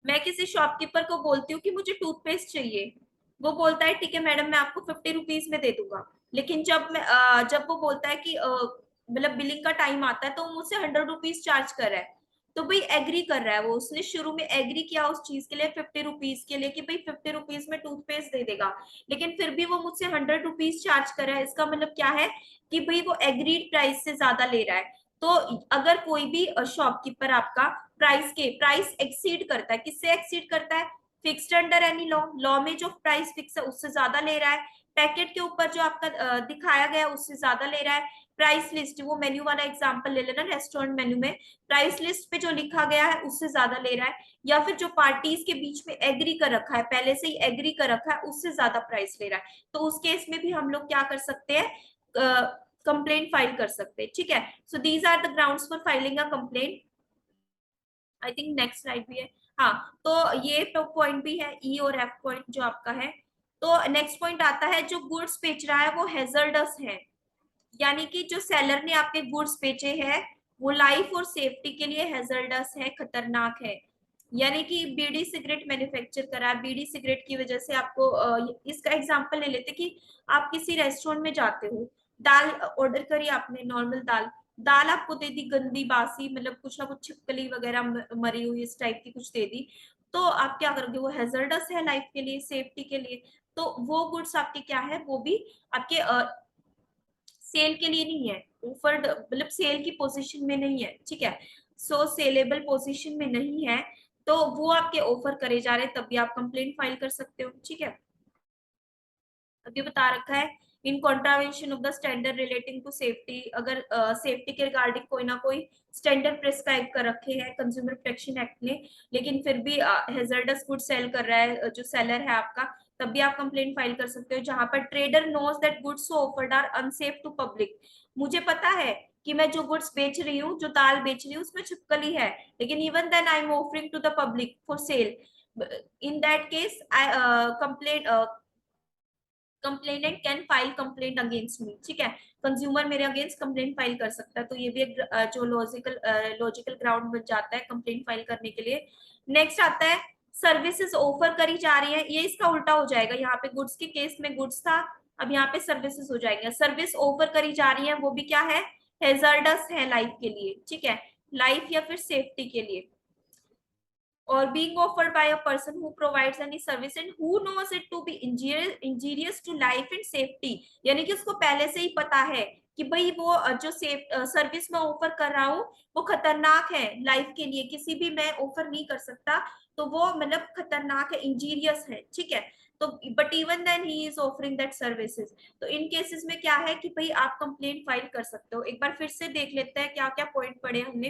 मैं किसी शॉपकीपर को बोलती हूँ कि मुझे टूथपेस्ट चाहिए, वो बोलता है ठीक है मैडम मैं आपको 50 रुपीज में दे दूंगा, लेकिन जब वो बोलता है कि मतलब बिलिंग का टाइम आता है तो वो मुझसे 100 रुपीज चार्ज कर रहा है, तो भाई एग्री कर रहा है वो, उसने शुरू में एग्री किया उस चीज के लिए 50 रुपीज के लिए कि भाई 50 रुपीज में टूथपेस्ट दे देगा, लेकिन फिर भी वो मुझसे 100 रुपीज चार्ज कर रहा है, इसका मतलब क्या है कि भाई वो एग्रीड प्राइस से ज्यादा ले रहा है। तो अगर कोई भी शॉपकीपर आपका प्राइस एक्सीड करता है, किससे एक्सीड करता है, fixed under any law, law में जो प्राइस फिक्स है उससे ज्यादा ले रहा है, पैकेट के ऊपर जो आपका दिखाया गया है उससे ज्यादा ले रहा है, प्राइस लिस्ट, वो मेन्यू वाला एग्जांपल ले लेना, रेस्टोरेंट मेन्यू में प्राइस लिस्ट पे जो लिखा गया है उससे ज्यादा ले रहा है, या फिर जो पार्टीज के बीच में एग्री कर रखा है, पहले से ही एग्री कर रखा है, उससे ज्यादा प्राइस ले रहा है, तो उस केस में भी हम लोग क्या कर सकते हैं, कंप्लेंट फाइल कर सकते हैं, ठीक है। So these are the grounds for filing a complaint. I think next slide भी है, हाँ। तो ये तो पॉइंट भी है, ई और एफ पॉइंट जो आपका है। तो नेक्स्ट पॉइंट आता है, जो गुड्स बेच रहा है वो हैजर्डस है, यानी कि जो सेलर ने आपके गुड्स बेचे हैं वो लाइफ और सेफ्टी के लिए हैजर्डस है, खतरनाक है। यानी कि बीड़ी सिगरेट मैन्युफैक्चर करा है, बीड़ी सिगरेट की वजह से आपको इसका एग्जांपल ले लेते कि आप किसी रेस्टोरेंट में जाते हो, दाल ऑर्डर करी आपने, नॉर्मल दाल, दाल आपको दे दी गंदी बासी, मतलब कुछ ना कुछ छिपकली वगैरह मरी हुई इस टाइप की कुछ दे दी, तो आप क्या करोगे, वो हैजर्डस है लाइफ के लिए, सेफ्टी के लिए, तो वो गुड्स आपके क्या है, वो भी आपके सेल के लिए नहीं है, ऑफर्ड मतलब सेल की पोजीशन में नहीं है, ठीक है, सो सेलेबल पोजीशन में नहीं है, तो वो आपके ऑफर करे जा रहे हैं, तब भी आप कंप्लेंट फाइल कर सकते हो, ठीक है। अभी बता रखा है in contravention of the standard relating to safety, अगर सेफ्टी के रिगार्डिंग कोई ना कोई स्टैंडर्ड प्रिस्क्राइब कर रखे हैं कंज्यूमर प्रोटेक्शन एक्ट ने, लेकिन फिर भी हैजर्डस गुड सेल कर रहा है जो सेलर है आपका, तब भी आप कंप्लेंट फाइल कर सकते हो, जहां पर trader knows that goods offered are unsafe to public, मुझे पता है कि मैं जो गुड्स बेच रही हूँ, जो दाल बेच रही हूँ उसमें छिपकली है, लेकिन even then I am offering to the public for sale, in that case I complaint complainant can file complaint against me, ठीक है, कंज्यूमर मेरे अगेंस्ट कंप्लेंट फाइल कर सकता है, तो ये भी एक जो लॉजिकल ग्राउंड बन जाता है कंप्लेंट फाइल करने के लिए। नेक्स्ट आता है सर्विसेज ऑफर करी जा रही है, ये इसका उल्टा हो जाएगा, यहाँ पे गुड्स के केस में गुड्स था, अब यहाँ पे सर्विसेज हो जाएंगे, सर्विस ऑफर करी जा रही है वो भी क्या है, हेजर्डस है लाइफ के लिए, ठीक है, लाइफ या फिर सेफ्टी के लिए, or being offered by a person who provides any service and who knows it to be injurious to life and safety, यानी कि उसको पहले से ही पता है कि भाई वो जो सेफ सर्विस मैं ऑफर कर रहा हूँ वो खतरनाक है लाइफ के लिए, किसी भी मैं ऑफर नहीं कर सकता, तो वो मतलब खतरनाक है, इंजीरियस है, ठीक है, तो but even then he is offering that services, तो इन केसेस में क्या है कि भाई आप कंप्लेंट फाइल कर सकते हो। एक बार फिर से देख लेते हैं क्या क्या पॉइंट पढ़े हमने।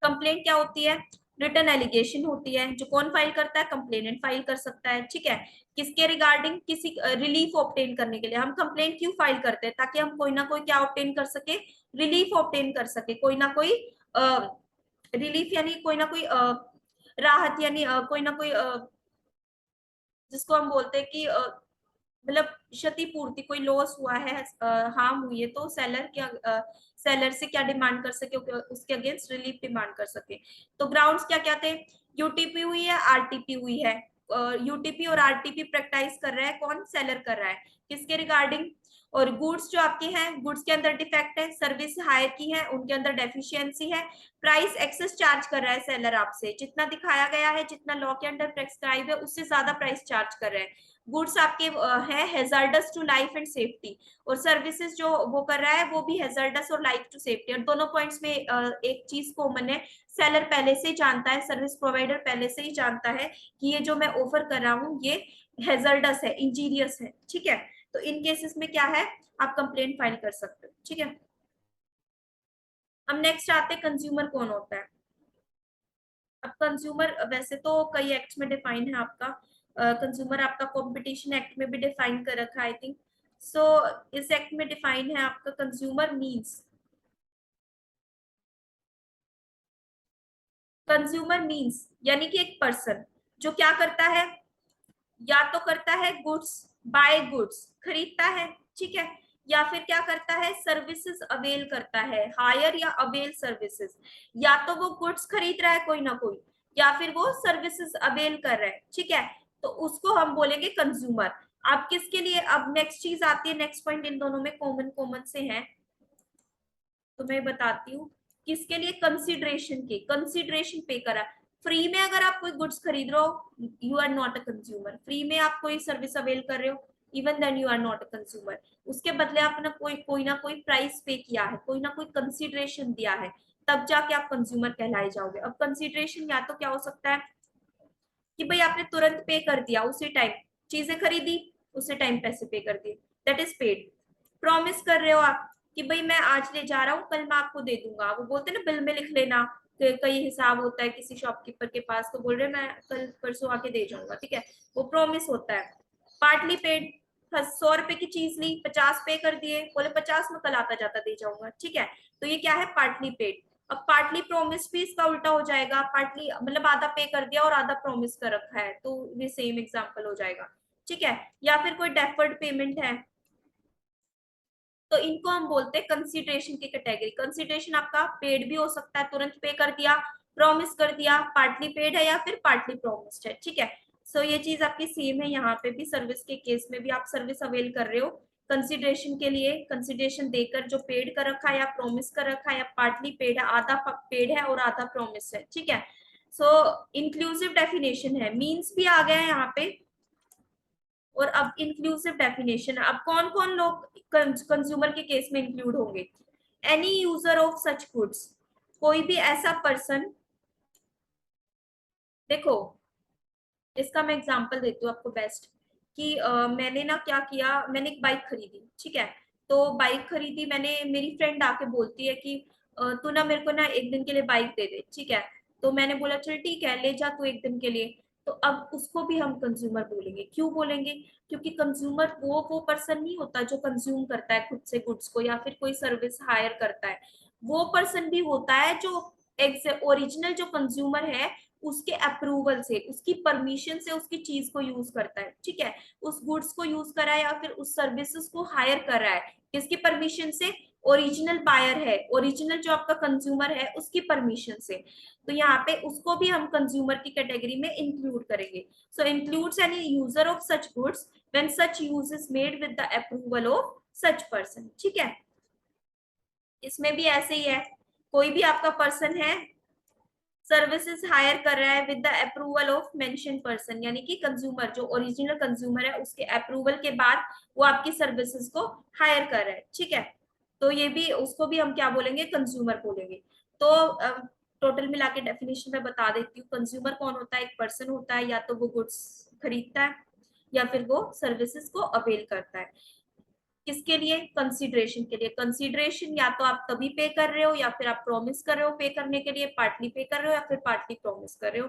कंप्लेंट क्या होती है, रिटर्न एलिगेशन होती है, जो कौन फाइल करता है, कंप्लेनेंट फाइल कर सकता है, ठीक है, किसके रिगार्डिंग, किसी रिलीफ ऑब्टेन करने के लिए, हम कंप्लेंट क्यों फाइल करते हैं, ताकि हम कोई ना कोई क्या ऑब्टेन कर सके, रिलीफ ऑब्टेन कर सके, कोई ना कोई रिलीफ यानी कोई ना कोई राहत, यानी कोई ना कोई जिसको हम बोलते हैं कि मतलब क्षतिपूर्ति, कोई लॉस हुआ है, हार्म हुई है, तो सेलर क्या सेलर से क्या डिमांड कर सके, उसके अगेंस्ट रिलीफ डिमांड कर सके। तो ग्राउंड्स क्या क्या थे, यूटीपी हुई है, आरटीपी हुई है, यूटीपी और आरटीपी प्रैक्टिस कर रहा है कौन, सेलर कर रहा है, किसके रिगार्डिंग, और गुड्स जो आपके हैं, गुड्स के अंदर डिफेक्ट है, सर्विस हायर की है उनके अंदर डेफिशिएंसी है, प्राइस एक्सेस चार्ज कर रहा है सेलर आपसे, जितना दिखाया गया है, जितना लॉ के अंडर प्रेस्क्राइब है उससे ज्यादा प्राइस चार्ज कर रहे हैं, गुड्स आपके है hazardous to life and safety, और सर्विसेज जो वो कर रहा है वो भी हैजार्डस और लाइफ टू सेफ्टी, और दोनों पॉइंट्स में एक चीज कॉमन है, सेलर पहले से ही जानता है, सर्विस प्रोवाइडर पहले से ही जानता है कि ये जो मैं ऑफर कर रहा हूँ ये हैजार्डस है, इंजीरियस है, ठीक है, तो इन केसेस में क्या है, आप कंप्लेंट फाइल कर सकते हो, ठीक है। अब नेक्स्ट आते हैं कंज्यूमर कौन होता है। अब कंज्यूमर वैसे तो कई एक्ट में डिफाइन है आपका, कंज्यूमर आपका कंपटीशन एक्ट में भी डिफाइन कर रखा है आई थिंक, सो इस एक्ट में डिफाइन है आपका कंज्यूमर मीन्स, कंज्यूमर मीन्स यानी कि एक पर्सन जो क्या करता है, या तो करता है गुड्स, बाय गुड्स खरीदता है, ठीक है, या फिर क्या करता है, सर्विसेज अवेल करता है, हायर या अवेल सर्विसेज, या तो वो गुड्स खरीद रहा है कोई ना कोई, या फिर वो सर्विसेज अवेल कर रहा है, ठीक है, तो उसको हम बोलेंगे कंज्यूमर। अब किसके लिए, अब नेक्स्ट चीज आती है, नेक्स्ट पॉइंट इन दोनों में कॉमन कॉमन से है, तो मैं बताती हूँ किसके लिए, कंसिडरेशन के, कंसिडरेशन पे करा, फ्री में अगर आप कोई गुड्स खरीद रहे हो you are not a consumer, free में आप कोई सर्विस अवेल कर रहे हो even then you are not a consumer, उसके बदले आपने कोई ना कोई प्राइस पे किया है, कोई ना कोई कंसिडरेशन दिया है, तब जाके आप कंज्यूमर कहलाए जाओगे। अब कंसिडरेशन या तो क्या हो सकता है कि भाई आपने तुरंत पे कर दिया, उसी टाइम चीजें खरीदी, उसी टाइम पैसे पे कर दिए, दैट इज पेड। प्रॉमिस कर रहे हो आप कि भाई मैं आज ले जा रहा हूँ कल मैं आपको दे दूंगा, वो बोलते हैं ना बिल में लिख लेना, कई हिसाब होता है किसी शॉपकीपर के पास, तो बोल रहे मैं कल परसों आके दे जाऊंगा, ठीक है, वो प्रॉमिस होता है। पार्टली पेड, 100 रुपए की चीज ली, 50 पे कर दिए, बोले 50 में कल आता जाता दे जाऊंगा, ठीक है, तो ये क्या है, पार्टली पेड। अब पार्टली प्रोमिस भी इसका उल्टा हो जाएगा, पार्टली मतलब आधा पे कर दिया और आधा प्रोमिस कर रखा है, तो ये सेम एग्जांपल हो जाएगा, ठीक है, या फिर कोई डेफर्ड पेमेंट है, तो इनको हम बोलते हैं कंसिडरेशन की कैटेगरी। कंसिडरेशन आपका पेड भी हो सकता है, तुरंत पे कर दिया, प्रॉमिस कर दिया, पार्टली पेड है या फिर पार्टली प्रॉमिस्ड है, ठीक है, सो ये चीज आपकी सेम है, यहाँ पे भी सर्विस के केस में भी आप सर्विस अवेल कर रहे हो कंसिडरेशन के लिए कंसिडरेशन देकर जो पेड कर रखा है या प्रोमिस कर रखा है या पार्टली पेड है, आधा पेड है और आधा प्रोमिस है, ठीक है। सो इंक्लूसिव डेफिनेशन है, मीन्स भी आ गया है यहाँ पे। और अब इंक्लूसिव डेफिनेशन, अब कौन कौन लोग कंज्यूमर के केस में इंक्लूड होंगे? Any user of such goods, कोई भी ऐसा पर्सन, देखो इसका मैं एग्जांपल देती हूँ आपको बेस्ट, कि मैंने ना क्या किया, मैंने एक बाइक खरीदी, ठीक है। तो बाइक खरीदी मैंने, मेरी फ्रेंड आके बोलती है कि तू ना मेरे को ना एक दिन के लिए बाइक दे दे, ठीक है। तो मैंने बोला चल ठीक है ले जा तू एक दिन के लिए। तो अब उसको भी हम कंज्यूमर बोलेंगे, क्यों बोलेंगे? क्योंकि कंज्यूमर वो पर्सन नहीं होता जो कंज्यूम करता है खुद से गुड्स को या फिर कोई सर्विस हायर करता है। वो पर्सन भी होता है जो ओरिजिनल जो कंज्यूमर है उसके अप्रूवल से, उसकी परमिशन से उसकी चीज को यूज करता है, ठीक है। उस गुड्स को यूज कर रहा है या फिर उस सर्विसेज को हायर कर रहा है, किसकी परमिशन से? ओरिजिनल बायर है, ओरिजिनल जो आपका कंज्यूमर है उसकी परमिशन से। तो यहाँ पे उसको भी हम कंज्यूमर की कैटेगरी में इंक्लूड करेंगे। So includes any user of such goods when such use is made with the approval of such person, ठीक है। इसमें भी ऐसे ही है, कोई भी आपका पर्सन है सर्विसेज हायर कर रहा है with the approval of mention person, यानी कि कंज्यूमर जो ओरिजिनल कंज्यूमर है उसके अप्रूवल के बाद वो आपकी सर्विसेज को हायर कर रहा है, ठीक है। तो ये भी, उसको भी हम क्या बोलेंगे? कंज्यूमर बोलेंगे। तो टोटल मिला के डेफिनेशन में बता देती हूँ, कंज्यूमर कौन होता है? एक पर्सन होता है, या तो वो गुड्स खरीदता है या फिर वो सर्विसेज को अवेल करता है। किसके लिए? कंसिडरेशन के लिए। कंसिडरेशन या तो आप तभी पे कर रहे हो या फिर आप प्रॉमिस कर रहे हो पे करने के लिए, पार्टली पे कर रहे हो या फिर पार्टली प्रॉमिस कर रहे हो।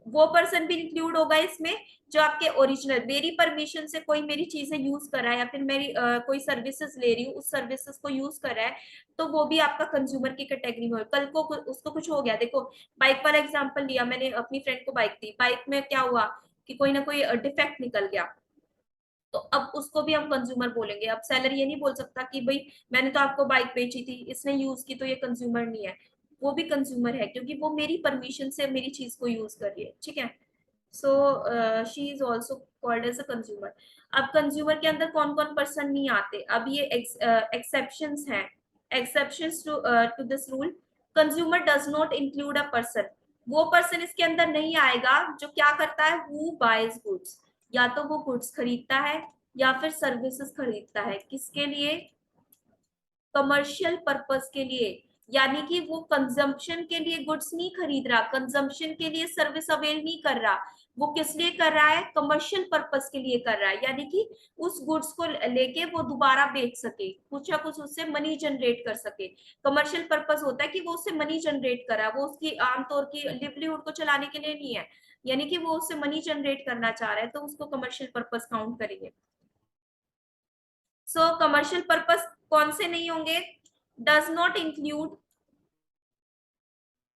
वो पर्सन भी इंक्लूड होगा इसमें जो आपके ओरिजिनल, मेरी परमिशन से कोई मेरी चीजें यूज कर रहा है या फिर मेरी कोई सर्विसेज ले रही हूँ उस सर्विसेज को यूज कर रहा है, तो वो भी आपका कंज्यूमर की कैटेगरी में हो। कल को उसको कुछ हो गया, देखो बाइक वाला एग्जाम्पल लिया मैंने, अपनी फ्रेंड को बाइक दी, बाइक में क्या हुआ कि कोई ना कोई डिफेक्ट निकल गया, तो अब उसको भी हम कंज्यूमर बोलेंगे। अब सेलर ये नहीं बोल सकता कि भाई मैंने तो आपको बाइक बेची थी, इसने यूज की तो ये कंज्यूमर नहीं है। वो भी कंज्यूमर है क्योंकि वो मेरी परमिशन से मेरी चीज को यूज कर रही है, ठीक है। So she is also called as a consumer. अब कंज्यूमर के अंदर कौन कौन पर्सन नहीं आते, अब ये एक्सेप्शंस हैं। Exceptions to this rule, consumer does not include a person, वो पर्सन इसके अंदर नहीं आएगा जो क्या करता है? हु बाइज गुड्स, या तो वो गुड्स खरीदता है या फिर सर्विसेज खरीदता है, किसके लिए? कमर्शियल पर्पस के लिए। यानी कि वो कंजम्पशन के लिए गुड्स नहीं खरीद रहा, कंजम्पशन के लिए सर्विस अवेल नहीं कर रहा, वो किस लिए कर रहा है? कमर्शियल पर्पस के लिए कर रहा है, यानी कि उस गुड्स को लेके वो दोबारा बेच सके, कुछ ना कुछ उससे मनी जनरेट कर सके। कमर्शियल पर्पस होता है कि वो उससे मनी जनरेट कर रहा है, वो उसकी आमतौर की लिवलीहुड को चलाने के लिए नहीं है, यानी कि वो उससे मनी जनरेट करना चाह रहा है, तो उसको कमर्शियल पर्पस काउंट करेंगे। सो कमर्शियल पर्पस कौन से नहीं होंगे? Does not include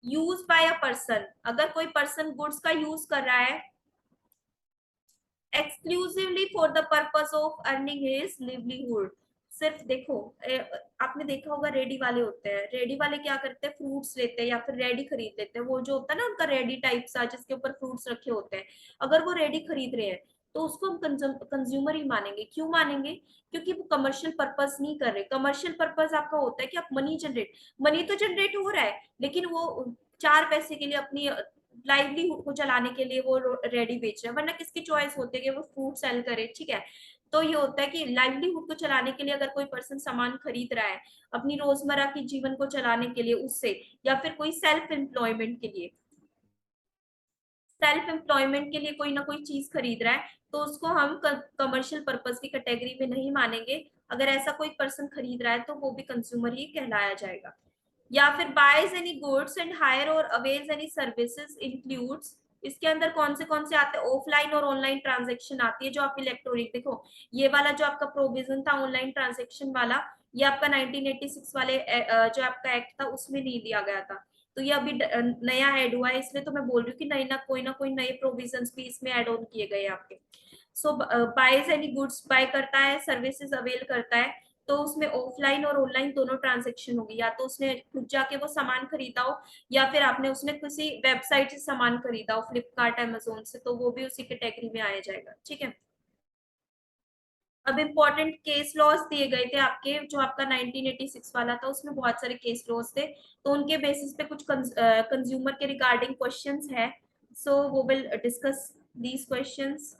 use by a person, अगर कोई पर्सन गुड्स का यूज कर रहा है exclusively for the purpose of earning his livelihood. सिर्फ देखो आपने देखा होगा रेडी वाले होते हैं, रेडी वाले क्या करते हैं? फ्रूट्स लेते हैं या फिर रेडी खरीद लेते हैं, वो जो होता है ना उनका रेडी टाइप सा जिसके ऊपर फ्रूट्स रखे होते हैं, अगर वो रेडी खरीद रहे हैं तो उसको हम कंज्यूमर ही मानेंगे। क्यों मानेंगे? क्योंकि वो कमर्शियल पर्पस नहीं कर रहे। कमर्शियल पर्पस आपका होता है कि आप मनी जनरेट, मनी तो जनरेट हो रहा है लेकिन वो चार पैसे के लिए अपनी लाइवलीहुड को चलाने के लिए वो रेडी बेच रहे हैं, वरना किसकी चॉइस होती है कि वो फ्रूट सेल करे, ठीक है। तो ये होता है कि लाइवलीहुड को चलाने के लिए अगर कोई पर्सन सामान खरीद रहा है अपनी रोजमर्रा की जीवन को चलाने के लिए उससे, या फिर कोई सेल्फ एम्प्लॉयमेंट के लिए, सेल्फ एम्प्लॉयमेंट के लिए कोई ना कोई चीज खरीद रहा है, तो उसको हम कमर्शियल पर्पस की कैटेगरी में नहीं मानेंगे। अगर ऐसा कोई पर्सन खरीद रहा है तो वो भी कंज्यूमर ही कहलाया जाएगा। या फिर buys any goods and hire or avails any services includes, इसके अंदर कौन से आते हैं? ऑफलाइन और ऑनलाइन ट्रांजेक्शन आती है जो आप इलेक्ट्रॉनिक, देखो ये वाला जो आपका प्रोविजन था ऑनलाइन ट्रांजेक्शन वाला, ये आपका 1986 वाले जो आपका एक्ट था उसमें नहीं दिया गया था, तो ये अभी नया ऐड हुआ है, इसलिए तो मैं बोल रही हूँ कि नई ना कोई नए प्रोविजंस भी इसमें ऐड ऑन किए गए आपके। सो बाइज एनी गुड्स, बाय करता है, सर्विसेज अवेल करता है, तो उसमें ऑफलाइन और ऑनलाइन दोनों ट्रांजेक्शन होगी, या तो उसने खुद जाके वो सामान खरीदा हो या फिर आपने उसने किसी वेबसाइट से सामान खरीदा हो, फ्लिपकार्ट अमेजोन से, तो वो भी उसी कैटेगरी में आया जाएगा, ठीक है। अब इम्पोर्टेंट केस लॉज दिए गए थे आपके, जो आपका 1986 वाला था उसमें बहुत सारे केस लॉज थे, तो उनके बेसिस पे कुछ कंज्यूमर के रिगार्डिंग क्वेश्चंस है, सो वो will discuss these questions.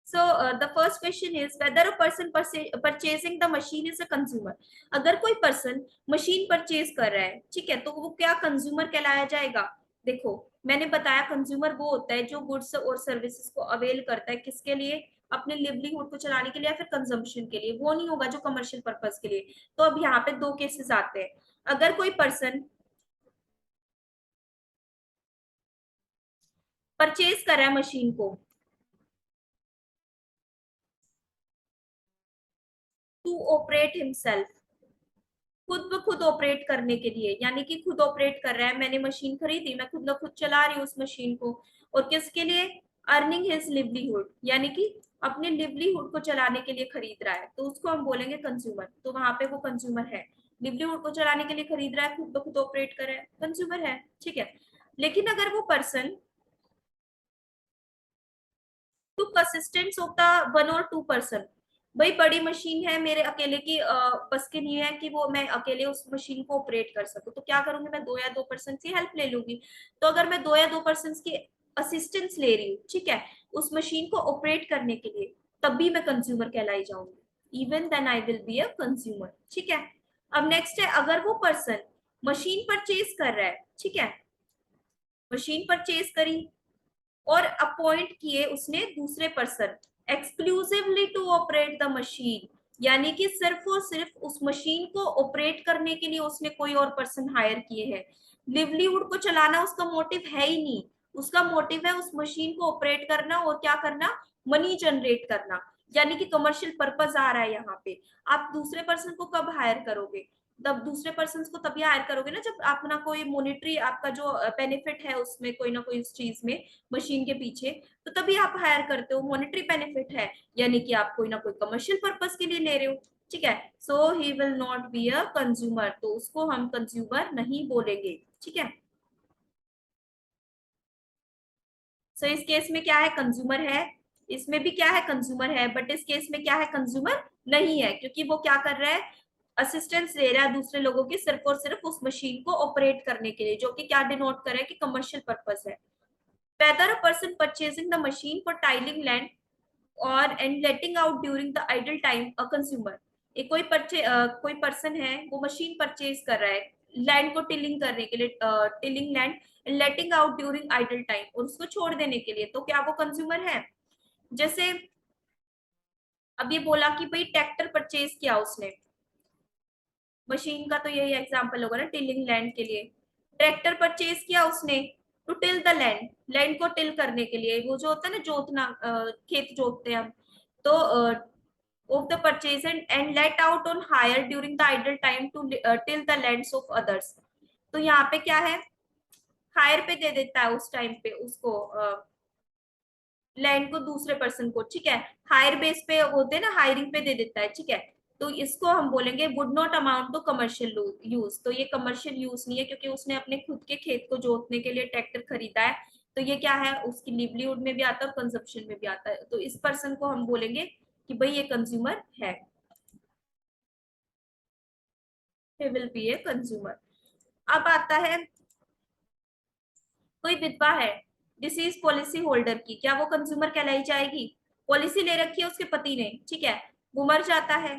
So the first question is whether a person purchasing the machine is a consumer. अगर कोई पर्सन मशीन परचेज कर रहा है, ठीक है, तो वो क्या कंज्यूमर कहलाया जाएगा? देखो, मैंने बताया कंज्यूमर वो होता है जो गुड्स और सर्विसेज को अवेल करता है, किसके लिए? अपने लिवलीहुड को चलाने के लिए या फिर कंजम्पशन के लिए, वो नहीं होगा जो कमर्शियल पर्पज के लिए. तो अब यहाँ पे दो केसेस आते हैं. अगर कोई पर्सन परचेज कर रहा है मशीन को टू ऑपरेट हिमसेल्फ, खुद ब खुद ऑपरेट करने के लिए, यानी कि खुद ऑपरेट कर रहा है, मैंने मशीन खरीदी, मैं खुद ब खुद चला रही हूँ उस मशीन को, और किसके लिए? अर्निंग हिज लिवलीहुड, यानी कि अपने लिवलीहुड को चलाने के लिए खरीद रहा है, तो उसको हम बोलेंगे कंज्यूमर. तो वहां पे वो कंज्यूमर है, लिवलीहुड को चलाने के लिए खरीद रहा है, खुद ब खुद ऑपरेट कर रहा है, कंज्यूमर है. ठीक है. लेकिन अगर वो person to assistance of the one or two person, भाई बड़ी मशीन है, मेरे अकेले की बस की नहीं है कि वो मैं अकेले उस मशीन को ऑपरेट कर सकूं, तो क्या करूंगी? मैं दो या दो पर्सन की हेल्प ले लूंगी. तो अगर मैं दो या दो पर्सन की असिस्टेंस ले रही हूँ, ठीक है, उस मशीन को ऑपरेट करने के लिए, तब भी मैं कंज्यूमर कहलाई जाऊंगी. Even then I will be a consumer. ठीक है. अब नेक्स्ट है, अगर वो पर्सन मशीन परचेज कर रहा है, ठीक है, मशीन परचेज करी और अपॉइंट किए उसने दूसरे person exclusively to operate the machine, यानी कि सिर्फ और सिर्फ उस मशीन को ऑपरेट करने के लिए उसने कोई और पर्सन हायर किए हैं. लिवलीहुड को चलाना उसका मोटिव है ही नहीं, उसका मोटिव है उस मशीन को ऑपरेट करना और क्या करना? मनी जनरेट करना. यानी कि कमर्शियल पर्पस आ रहा है यहाँ पे. आप दूसरे पर्सन को कब हायर करोगे? तब दूसरे पर्सन को तभी हायर करोगे ना जब अपना कोई मॉनिटरी, आपका जो बेनिफिट है उसमें कोई ना कोई उस चीज में, मशीन के पीछे, तो तभी आप हायर करते हो, मॉनेटरी बेनिफिट है, यानी कि आप कोई ना कोई कमर्शियल पर्पस के लिए ले रहे हो. ठीक है. So he will not be a consumer, तो उसको हम कंज्यूमर नहीं बोलेंगे. ठीक है. सो इस केस में क्या है? कंज्यूमर है. इसमें भी क्या है? कंज्यूमर है. बट इस केस में क्या है? कंज्यूमर नहीं है, क्योंकि वो क्या कर रहा है? असिस्टेंस ले रहा है दूसरे लोगों की, सिर्फ और सिर्फ उस मशीन को ऑपरेट करने के लिए, जो कि क्या डिनोट करे कि कमर्शियल पर्पस है. Whether a person purchasing the machine for tiling land or and letting out during the idle time a consumer. एक कोई पर्सन है, वो मशीन परचेज कर रहा है लैंड को टिलिंग करने के लिए, टिलिंग लैंड, लेटिंग आउट ड्यूरिंग आइडल टाइम, और उसको छोड़ देने के लिए, तो क्या वो कंज्यूमर है? जैसे अब ये बोला कि भाई ट्रैक्टर परचेज किया उसने, मशीन का तो यही एग्जांपल होगा ना टिलिंग लैंड के लिए. ट्रैक्टर परचेज किया उसने to till the land, land को टिल करने के लिए, वो जो होता है ना जोतना, खेत जोतते हैं हम, तो of the purchase and let out on hire during the idle time to till the lands of others. तो यहाँ पे क्या है? हायर पे दे देता है उस टाइम पे उसको, लैंड को दूसरे पर्सन को. ठीक है. हायर बेस पे होते हैं ना, हायरिंग पे दे देता है. ठीक है. तो इसको हम बोलेंगे would not amount to commercial use. तो ये कमर्शियल यूज नहीं है, क्योंकि उसने अपने खुद के खेत को जोतने के लिए ट्रैक्टर खरीदा है, तो ये क्या है? उसकी लिवलीहुड में भी आता है और कंजप्शन में भी आता है, तो इस पर्सन को हम बोलेंगे कि भाई ये कंज्यूमर है. he will be a consumer. अब आता है, कोई विधवा है डिसीज पॉलिसी होल्डर की, क्या वो कंज्यूमर कहलाई जाएगी? पॉलिसी ले रखी है उसके पति ने, ठीक है, वो मर जाता है,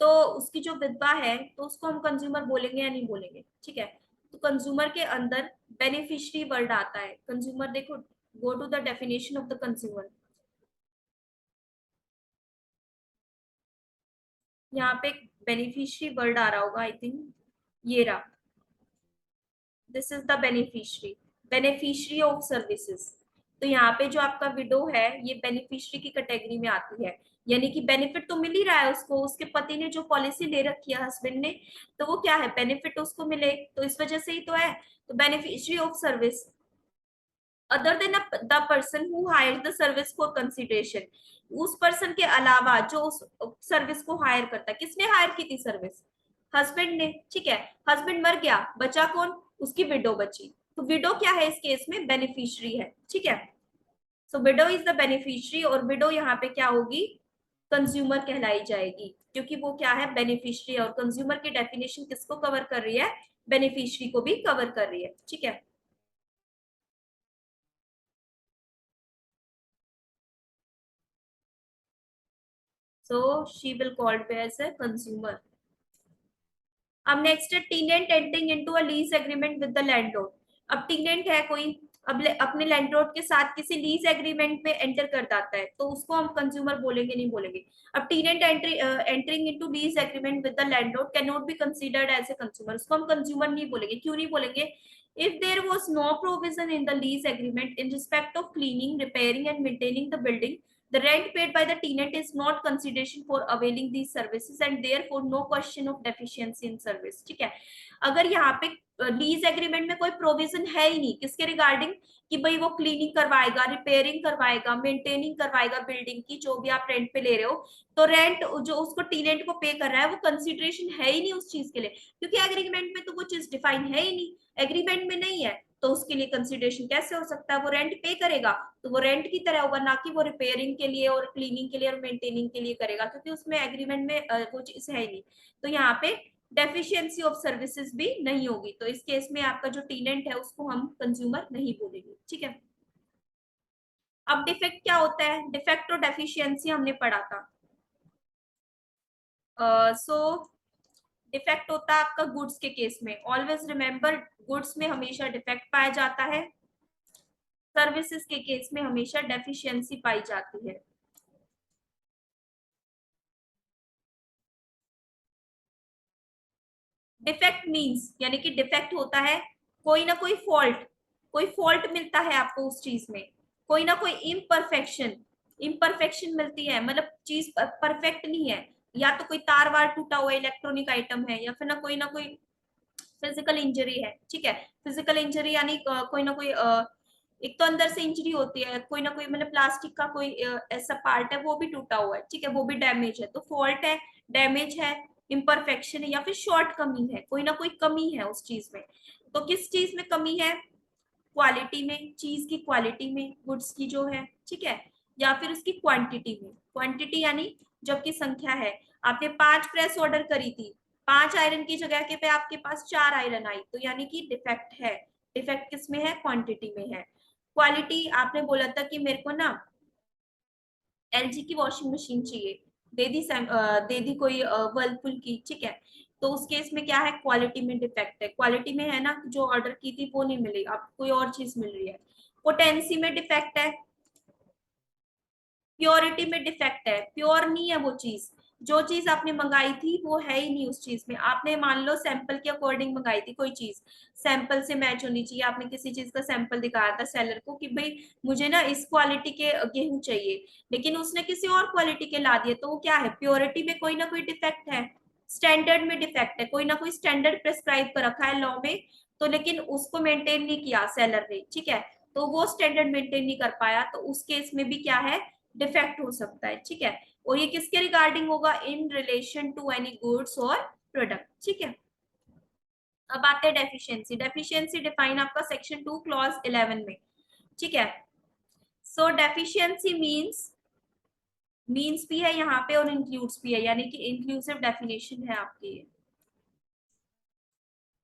तो उसकी जो विधवा है, तो उसको हम कंज्यूमर बोलेंगे या नहीं बोलेंगे? ठीक है. तो कंज्यूमर के अंदर बेनिफिशियरी वर्ड आता है. कंज्यूमर देखो, go to the definition of the consumer. यहाँ पे बेनिफिशियरी वर्ड आ रहा होगा, आई थिंक ये रहा. This is the beneficiary, beneficiary of services. तो यहाँ पे जो आपका विडो है, ये बेनिफिशियरी की कैटेगरी में आती है, यानी कि बेनिफिट तो मिल ही रहा है उसको, उसके पति ने जो पॉलिसी ले रखी है हस्बैंड ने, तो वो क्या है? बेनिफिट उसको मिले, तो इस वजह से ही तो है. तो beneficiary of service other than the person who hire the service for consideration. उस पर्सन के अलावा जो उस सर्विस को हायर करता है, किसने हायर की थी सर्विस? हस्बैंड ने. ठीक है. हस्बैंड मर गया, बचा कौन? उसकी विडो बची, तो विडो क्या है इस केस में, बेनिफिशियरी है, ठीक है। सो विडो इज द बेनिफिशियरी, और विडो यहाँ पे क्या होगी, कंज्यूमर कहलाई जाएगी, क्योंकि वो क्या है, बेनिफिशियरी, और कंज्यूमर की डेफिनेशन किसको कवर कर रही है, बेनिफिशियरी को भी कवर कर रही है, ठीक है। So she will called as a consumer. अब नेक्स्ट है tenant entering into a lease agreement with the landlord. अब टीनेंट है कोई, अब अपने लैंडलॉर्ड के साथ किसी लीज एग्रीमेंट में एंटर कर जाता है, तो उसको हम कंज्यूमर बोलेंगे, नहीं बोलेंगे। अब tenant entering into lease agreement with the landlord can not be considered as a consumer, उसको हम कंज्यूमर नहीं बोलेंगे। क्यों नहीं बोलेंगे, if there was no provision in the lease agreement in respect of cleaning, repairing and maintaining the building, the rent paid by the tenant is not consideration for availing these services and therefore no question of deficiency in service, ठीक है। अगर यहाँ पे लीज एग्रीमेंट में कोई प्रोविजन है ही नहीं किसके रिगार्डिंग, कि भाई वो क्लीनिंग करवाएगा, रिपेयरिंग करवाएगा, मेंटेनिंग करवाएगा बिल्डिंग की, जो भी आप रेंट पे ले रहे हो, तो रेंट जो उसको टीनेंट को पे कर रहा है वो कंसिडरेशन है ही नहीं उस चीज के लिए, क्योंकि एग्रीमेंट में तो वो चीज डिफाइन है ही नहीं, एग्रीमेंट में नहीं है, तो उसके लिए कंसिडरेशन कैसे हो सकता है, वो रेंट पे करेगा तो वो रेंट की तरह होगा, ना कि वो रिपेयरिंग के लिए और क्लीनिंग के लिए और मेंटेनिंग के लिए करेगा, क्योंकि उसमें एग्रीमेंट में वो चीज है ही नहीं। तो यहाँ पे डेफिशिएंसी ऑफ सर्विसेज भी नहीं होगी, तो इस केस में आपका जो टीनेंट है उसको हम कंज्यूमर नहीं बोलेंगे, ठीक है। अब डिफेक्ट क्या होता है, डिफेक्ट और डेफिशिएंसी हमने पढ़ा था। सो डिफेक्ट होता है आपका गुड्स के केस में, ऑलवेज रिमेंबर गुड्स में हमेशा डिफेक्ट पाया जाता है, सर्विसेज के केस में हमेशा डेफिशिएंसी पाई जाती है। डिफेक्ट मींस यानी कि डिफेक्ट होता है कोई ना कोई फॉल्ट, कोई फॉल्ट मिलता है आपको उस चीज में, कोई ना कोई इम्परफेक्शन, इम्परफेक्शन मिलती है, मतलब चीज परफेक्ट नहीं है, या तो कोई तार वार टूटा हुआ इलेक्ट्रॉनिक आइटम है, या फिर ना कोई फिजिकल इंजरी है, ठीक है। फिजिकल इंजरी यानी कोई ना कोई एक तो अंदर से इंजरी होती है, कोई ना कोई मतलब प्लास्टिक का कोई ऐसा पार्ट है वो भी टूटा हुआ है, ठीक है, वो भी डैमेज है, तो फॉल्ट है, डैमेज है, इम्परफेक्शन है, या फिर शॉर्ट कमी है, कोई ना कोई कमी है उस चीज में। तो किस चीज में कमी है, क्वालिटी में, चीज की क्वालिटी में, गुड्स की जो है, ठीक है, या फिर उसकी क्वांटिटी में, क्वांटिटी यानी जब की संख्या है, आपने 5 प्रेस ऑर्डर करी थी, 5 आयरन की जगह के पे आपके पास 4 आयरन आई, तो यानी कि डिफेक्ट है। डिफेक्ट किस में है, क्वांटिटी में है। क्वालिटी आपने बोला था कि मेरे को ना एलजी की वॉशिंग मशीन चाहिए, दे दी कोई वर्लपुल की, ठीक है, तो उस केस में क्या है, क्वालिटी में डिफेक्ट है, क्वालिटी में है ना, जो ऑर्डर की थी वो नहीं मिली, आपको कोई और चीज मिल रही है। पोटेंसी में डिफेक्ट है, प्योरिटी में डिफेक्ट है, प्योर नहीं है वो चीज, जो चीज आपने मंगाई थी वो है ही नहीं उस चीज में, आपने मान लो सैंपल के अकॉर्डिंग मंगाई थी कोई चीज, सैंपल से मैच होनी चाहिए, आपने किसी चीज का सैंपल दिखाया था सेलर को कि भाई मुझे ना इस क्वालिटी के गेहूं चाहिए, लेकिन उसने किसी और क्वालिटी के ला दिए, तो वो क्या है, प्योरिटी में कोई ना कोई डिफेक्ट है, स्टैंडर्ड में डिफेक्ट है, कोई ना कोई स्टैंडर्ड प्रेस्क्राइब कर रखा है लॉ में, तो लेकिन उसको मेंटेन नहीं किया सेलर ने, ठीक है, तो वो स्टैंडर्ड मेंटेन नहीं कर पाया, तो उस केस में भी क्या है, डिफेक्ट हो सकता है, ठीक है। और ये किसके रिगार्डिंग होगा, in relation to any goods or product, ठीक है। अब आते हैं डेफिशिएंसी, डेफिशिएंसी डिफाइन आपका सेक्शन 2 क्लॉज 11 में, ठीक है। सो डेफिशिएंसी मीन्स भी है यहाँ पे और इंक्लूड्स भी है, यानी कि इंक्लूसिव डेफिनेशन है आपकी।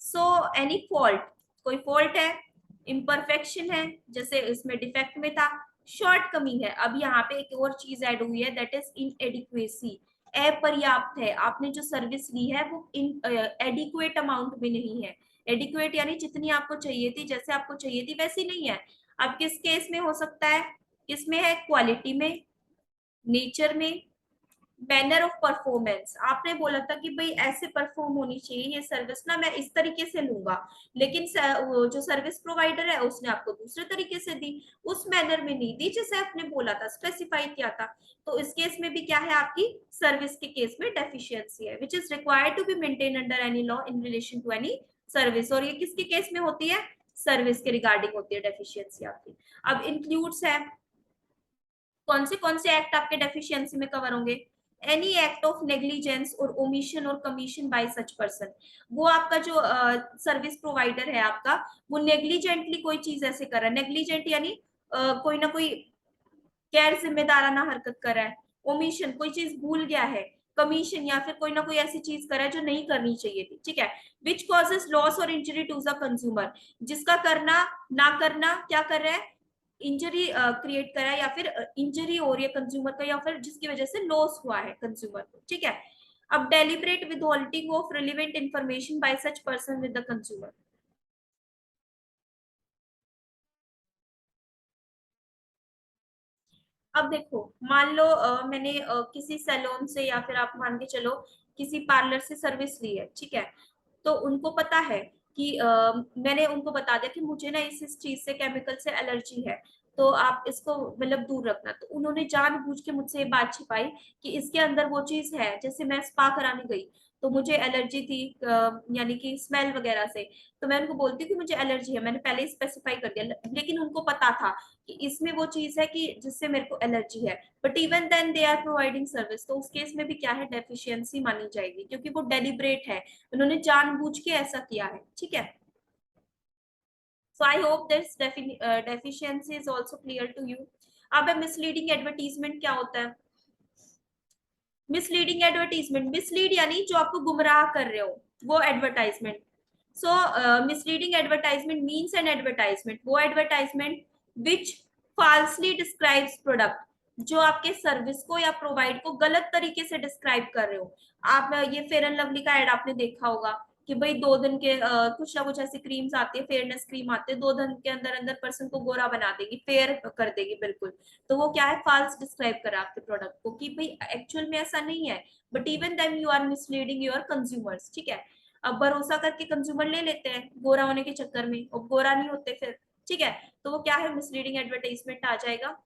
सो एनी फॉल्ट, कोई फॉल्ट है, इम्परफेक्शन है, जैसे इसमें डिफेक्ट में था, शॉर्ट कमी है, अब यहाँ पे एक और चीज ऐड हुई है, दैट इज इनएडिक्वेसी, अपर्याप्त है, आपने जो सर्विस ली है वो इन एडिक्वेट अमाउंट में नहीं है, एडिक्वेट यानी जितनी आपको चाहिए थी, जैसे आपको चाहिए थी वैसी नहीं है। अब किस केस में हो सकता है, किसमें है, क्वालिटी में, नेचर में, मैनर ऑफ परफॉर्मेंस, आपने बोला था कि भाई ऐसे परफॉर्म होनी चाहिए ये सर्विस ना, मैं इस तरीके से लूंगा, लेकिन वो जो सर्विस प्रोवाइडर है उसने आपको दूसरे तरीके से दी, उस मैनर में नहीं दी जैसे आपने बोला था, स्पेसिफाई किया था, तो इस केस में भी क्या है, आपकी सर्विस के केस में डेफिशिएंसी है, which is required to be maintain under any law in relation to any service, और ये किसके केस में होती है, सर्विस के रिगार्डिंग होती है डेफिशिएंसी आपकी। अब इंक्लूड्स है, कौन से एक्ट आपके डेफिशिएंसी में कवर होंगे, एनी एक्ट ऑफ नेग्लिजेंस और ओमिशन और कमीशन बाय सच पर्सन। वो आपका जो सर्विस प्रोवाइडर है आपका, वो नेग्लिजेंटली कोई चीज ऐसे कर रहा है, नेग्लिजेंट यानी कोई ना कोई गैर जिम्मेदाराना हरकत कर रहा है, ओमिशन कोई चीज भूल गया है, कमीशन या फिर कोई ना कोई ऐसी चीज करा है जो नहीं करनी चाहिए थी, ठीक है। विच कॉजेस लॉस और इंजरी टू द कंज्यूमर, जिसका करना ना करना क्या कर रहा है, इंजरी क्रिएट करा है या फिर इंजरी हो रही है कंज्यूमर का, या फिर जिसकी वजह से लॉस हुआ है कंज्यूमर को, ठीक है। अब deliberate withholding of relevant information bye such person with the consumer. अब देखो, मान लो मैंने किसी सैलून से या फिर आप मान के चलो किसी पार्लर से सर्विस ली है, ठीक है। तो उनको पता है कि मैंने उनको बता दिया कि मुझे ना इस चीज से, केमिकल से एलर्जी है, तो आप इसको मतलब दूर रखना। तो उन्होंने जानबूझ के मुझसे ये बात छिपाई कि इसके अंदर वो चीज है। जैसे मैं स्पा कराने गई तो मुझे एलर्जी थी यानी कि स्मेल वगैरह से, तो मैं उनको बोलती हूँ कि मुझे एलर्जी है, मैंने पहले ही स्पेसिफाई कर दिया, लेकिन उनको पता था कि इसमें वो चीज है कि जिससे मेरे को एलर्जी है, but even then they are providing service. तो उस केस में भी क्या है, डेफिशिएंसी मानी जाएगी, क्योंकि वो डेलिब्रेट है, उन्होंने जानबूझ के ऐसा किया है, ठीक है। So I hope this deficiency is also clear to you. अब मिसलीडिंग एडवर्टीजमेंट क्या होता है? मिसलीडिंग एडवर्टीजमेंट, मिसलीड यानी जो आपको गुमराह कर रहे हो, वो advertisement. So misleading advertisement means an advertisement, वो एडवर्टाइजमेंट विच फाल्सली डिस्क्राइब्स प्रोडक्ट, जो आपके सर्विस को या प्रोवाइड को गलत तरीके से डिस्क्राइब कर रहे हो। आप ये फेयर एंड लवली का एड आपने देखा होगा कि भाई 2 दिन के कुछ ना कुछ ऐसी क्रीम्स आती है, फेयरनेस क्रीम आती है, 2 दिन के अंदर अंदर पर्सन को गोरा बना देगी, फेयर कर देगी बिल्कुल। तो वो क्या है, फाल्स डिस्क्राइब करा आपके प्रोडक्ट को कि भाई एक्चुअल में ऐसा नहीं है, but even then you are misleading your consumers, ठीक है। अब भरोसा करके कंज्यूमर ले लेते हैं गोरा होने के चक्कर में, और गोरा नहीं होते फिर, ठीक है। तो वो क्या है, मिसलीडिंग एडवर्टाइजमेंट आ जाएगा।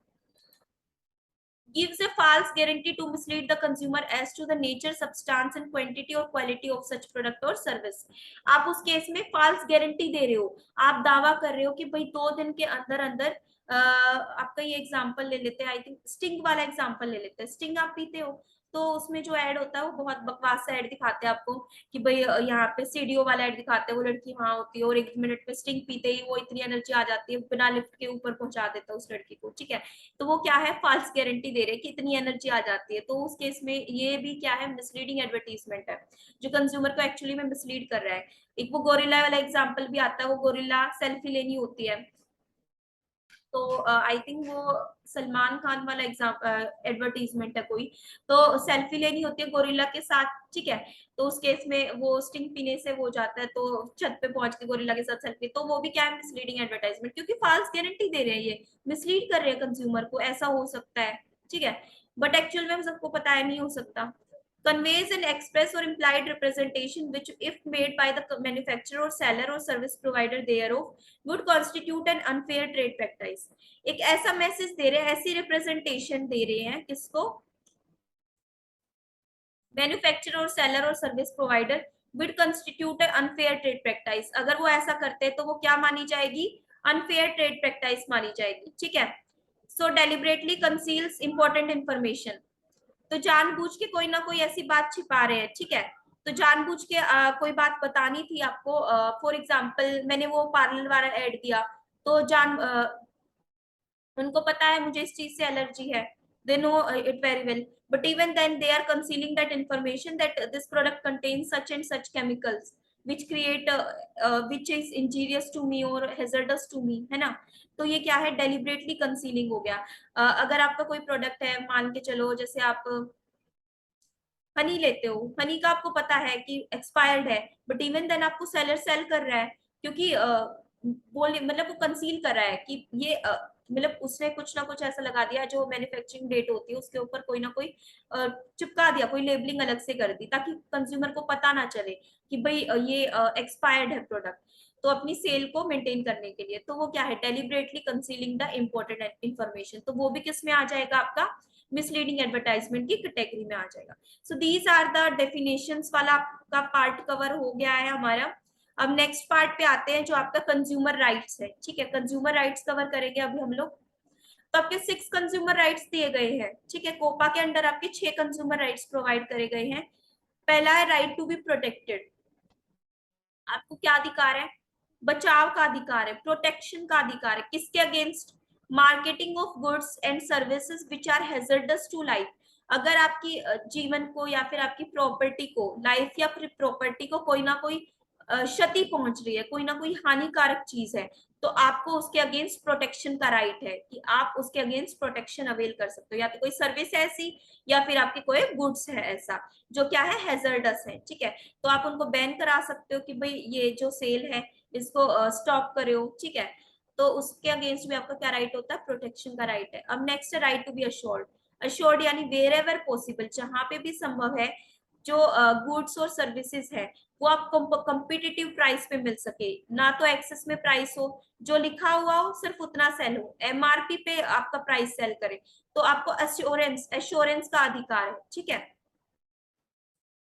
gives a false guarantee to mislead the consumer as to the nature, substance and quantity or quality of such product or service। आप उस केस में false guarantee दे रहे हो, आप दावा कर रहे हो कि भाई 2 दिन के अंदर अंदर आपका ये एग्जांपल ले लेते हैं, आई थिंक स्टिंग वाला एग्जांपल ले लेते हैं। स्टिंग आप पीते हो, तो उसमें जो ऐड होता है वो बहुत बकवास सा ऐड दिखाते हैं आपको कि भाई यहाँ पे सीडीओ वाला ऐड दिखाते हैं, वो लड़की वहां होती है और 1 मिनट में स्टिंग पीते ही वो इतनी एनर्जी आ जाती है, बिना लिफ्ट के ऊपर पहुंचा देता है उस लड़की को, ठीक है। तो वो क्या है, फॉल्स गारंटी दे रहे हैं कि इतनी एनर्जी आ जाती है। तो उस केस में ये भी क्या है, मिसलीडिंग एडवर्टीजमेंट है, जो कंज्यूमर को एक्चुअली में मिसलीड कर रहा है। एक वो गोरिल्ला वाला एग्जांपल भी आता है, वो गोरिल्ला सेल्फी लेनी होती है, तो आई थिंक वो सलमान खान वाला एग्जाम एडवर्टीजमेंट है कोई, तो सेल्फी लेनी होती है गोरिल्ला के साथ, ठीक है। तो उस केस में वो स्टिंग पीने से वो जाता है, तो छत पे पहुंच के गोरिल्ला के साथ सेल्फी, तो वो भी क्या है, मिसलीडिंग एडवर्टाइजमेंट, क्योंकि फॉल्स गारंटी दे रहे हैं, ये मिसलीड कर रहे हैं कंज्यूमर को, ऐसा हो सकता है, ठीक है। बट एक्चुअल में सबको पता है नहीं हो सकता। conveys an express or implied representation which if made by the manufacturer or seller or service provider thereof would constitute an unfair trade practice। एक ऐसा मैसेज दे रहे हैं, ऐसी रिप्रेजेंटेशन दे रहे हैं किसको, मैन्युफैक्चरर और सेलर और सर्विस प्रोवाइडर, विड कंस्टिट्यूट अनफेयर ट्रेड प्रैक्टिस। अगर वो ऐसा करते हैं तो वो क्या मानी जाएगी, अनफेयर ट्रेड प्रैक्टिस मानी जाएगी, ठीक है। सो डेलिबरेटली कंसील्स इंपॉर्टेंट इंफॉर्मेशन, तो जानबूझ के कोई ना कोई ऐसी बात छिपा रहे हैं, ठीक है। तो जानबूझ के कोई बात बतानी थी आपको, फॉर एग्जांपल मैंने वो पार्लर वाला ऐड दिया, तो उनको पता है मुझे इस चीज से एलर्जी है, they know it very well, but even then they are concealing that information that this product contains such and such chemicals which create which is injurious to me or hazardous to me, है ना। तो ये क्या है, deliberately concealing हो गया। अगर आपका कोई प्रोडक्ट है, मान के चलो जैसे आप हनी लेते हो, हनी का आपको पता है कि एक्सपायर्ड है, बट इवन देन आपको सेलर सेल कर रहा है, क्योंकि बोल मतलब वो कंसील कर रहा है कि ये मतलब उसने कुछ ना कुछ ऐसा लगा दिया, जो मैन्युफैक्चरिंग डेट होती है उसके ऊपर कोई ना कोई चिपका दिया, कोई लेबलिंग अलग से कर दी, ताकि कंज्यूमर को पता ना चले कि भाई ये एक्सपायर्ड है प्रोडक्ट, तो अपनी सेल को मेंटेन करने के लिए। तो वो क्या है, deliberately concealing the important information, तो वो भी किस में आ जाएगा, आपका मिसलीडिंग एडवर्टाइजमेंट की कैटेगरी में आ जाएगा। So these are the definitions वाला आपका पार्ट कवर हो गया है हमारा। अब नेक्स्ट पार्ट पे आते हैं जो आपका कंज्यूमर राइट्स है, ठीक है। कंज्यूमर राइट्स कवर करेंगे अभी हम लोग। तो आपके 6 कंज्यूमर राइट्स दिए गए हैं, ठीक है। कोपा के अंडर आपके 6 कंज्यूमर राइट्स प्रोवाइड करे गए हैं। पहला है राइट टू बी प्रोटेक्टेड। आपको क्या अधिकार है? बचाव का अधिकार है, प्रोटेक्शन का अधिकार है। किसके against? Marketing of goods and services which are hazardous to life. अगर आपकी जीवन को या फिर आपकी प्रॉपर्टी को, लाइफ या फिर प्रॉपर्टी को कोई ना कोई क्षति पहुंच रही है, कोई ना कोई हानिकारक चीज है, तो आपको उसके अगेंस्ट प्रोटेक्शन का राइट है कि आप उसके अगेंस्ट प्रोटेक्शन अवेल कर सकते हो। या तो कोई सर्विस है ऐसी, या फिर आपके कोई गुड्स है ऐसा जो क्या है, हैजर्डस है, ठीक है। तो आप उनको बैन करा सकते हो कि भाई ये जो सेल है इसको स्टॉप करो, ठीक है। तो उसके अगेंस्ट भी आपका क्या राइट होता है? प्रोटेक्शन का राइट है। अब नेक्स्ट है right to be assured. Assured यानी वेर एवर पॉसिबल, जहां पे भी संभव है, जो गुड्स और सर्विसेज है वो आप कम्पिटिटिव प्राइस पे मिल सके, ना तो एक्सेस में प्राइस हो, जो लिखा हुआ हो सिर्फ उतना सेल हो, एमआरपी पे आपका प्राइस सेल करे, तो आपको एश्योरेंस एश्योरेंस का अधिकार है, ठीक है।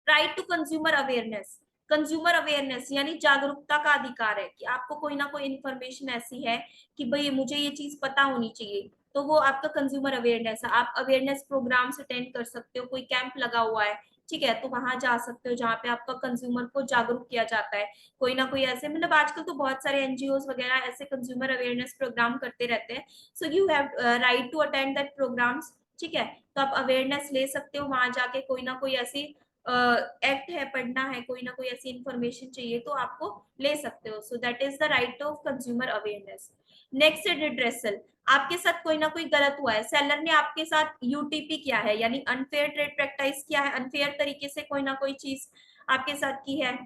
Right to consumer awareness. Consumer awareness यानी जागरूकता का अधिकार है कि आपको कोई ना कोई इंफॉर्मेशन ऐसी है कि भाई मुझे ये चीज पता होनी चाहिए, तो वो आपका कंज्यूमर अवेयरनेस है। आप अवेयरनेस प्रोग्राम्स अटेंड कर सकते हो, कोई कैंप लगा हुआ है, ठीक है, तो वहां जा सकते हो जहाँ पे आपका कंज्यूमर को जागरूक किया जाता है। कोई ना कोई ऐसे, मतलब आजकल तो बहुत सारे एनजीओ वगैरह ऐसे कंज्यूमर अवेयरनेस प्रोग्राम करते रहते हैं। So you have right to attend that programs, ठीक है। तो आप अवेयरनेस ले सकते हो वहां जाके, कोई ना कोई ऐसी एक्ट है, पढ़ना है, कोई ना कोई ऐसी इंफॉर्मेशन चाहिए तो आपको ले सकते हो। So that is the right of consumer awareness. Next है रिड्रेसल। आपके साथ कोई ना कोई गलत हुआ है, सेलर ने आपके साथ यूटीपी किया है यानी अनफेयर ट्रेड प्रैक्टिस किया है, अनफेयर तरीके से कोई ना कोई चीज आपके साथ की है।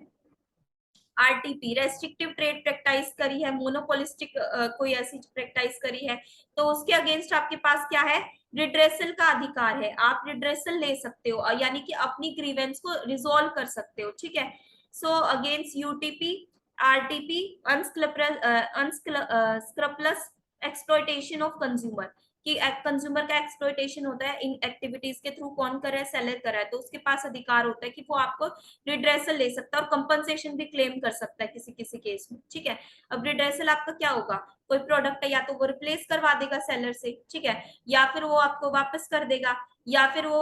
आरटीपी रेस्ट्रिक्टिव ट्रेड प्रैक्टिस करी है, मोनोपोलिस्टिक कोई ऐसी प्रैक्टिस करी है, तो उसके अगेंस्ट आपके पास क्या है? रिड्रेसल का अधिकार है। आप रिड्रेसल ले सकते हो, यानी कि अपनी ग्रीवेंस को रिजोल्व कर सकते हो, ठीक है। So against UTP, RTP, unscrupulous exploitation of consumer, कि कंज्यूमर का एक्सप्लॉयटेशन होता है इन एक्टिविटीज के थ्रू, कौन कर रहा है? सेलर कर रहा है, तो उसके पास अधिकार होता है कि वो आपको रिड्रेसल ले सकता है और कंपनसेशन भी क्लेम कर सकता है किसी किसी केस में, ठीक है। अब रिड्रेसल आपका क्या होगा? कोई प्रोडक्ट है या तो वो रिप्लेस करवा देगा सेलर से, ठीक है, या फिर वो आपको वापस कर देगा, या फिर वो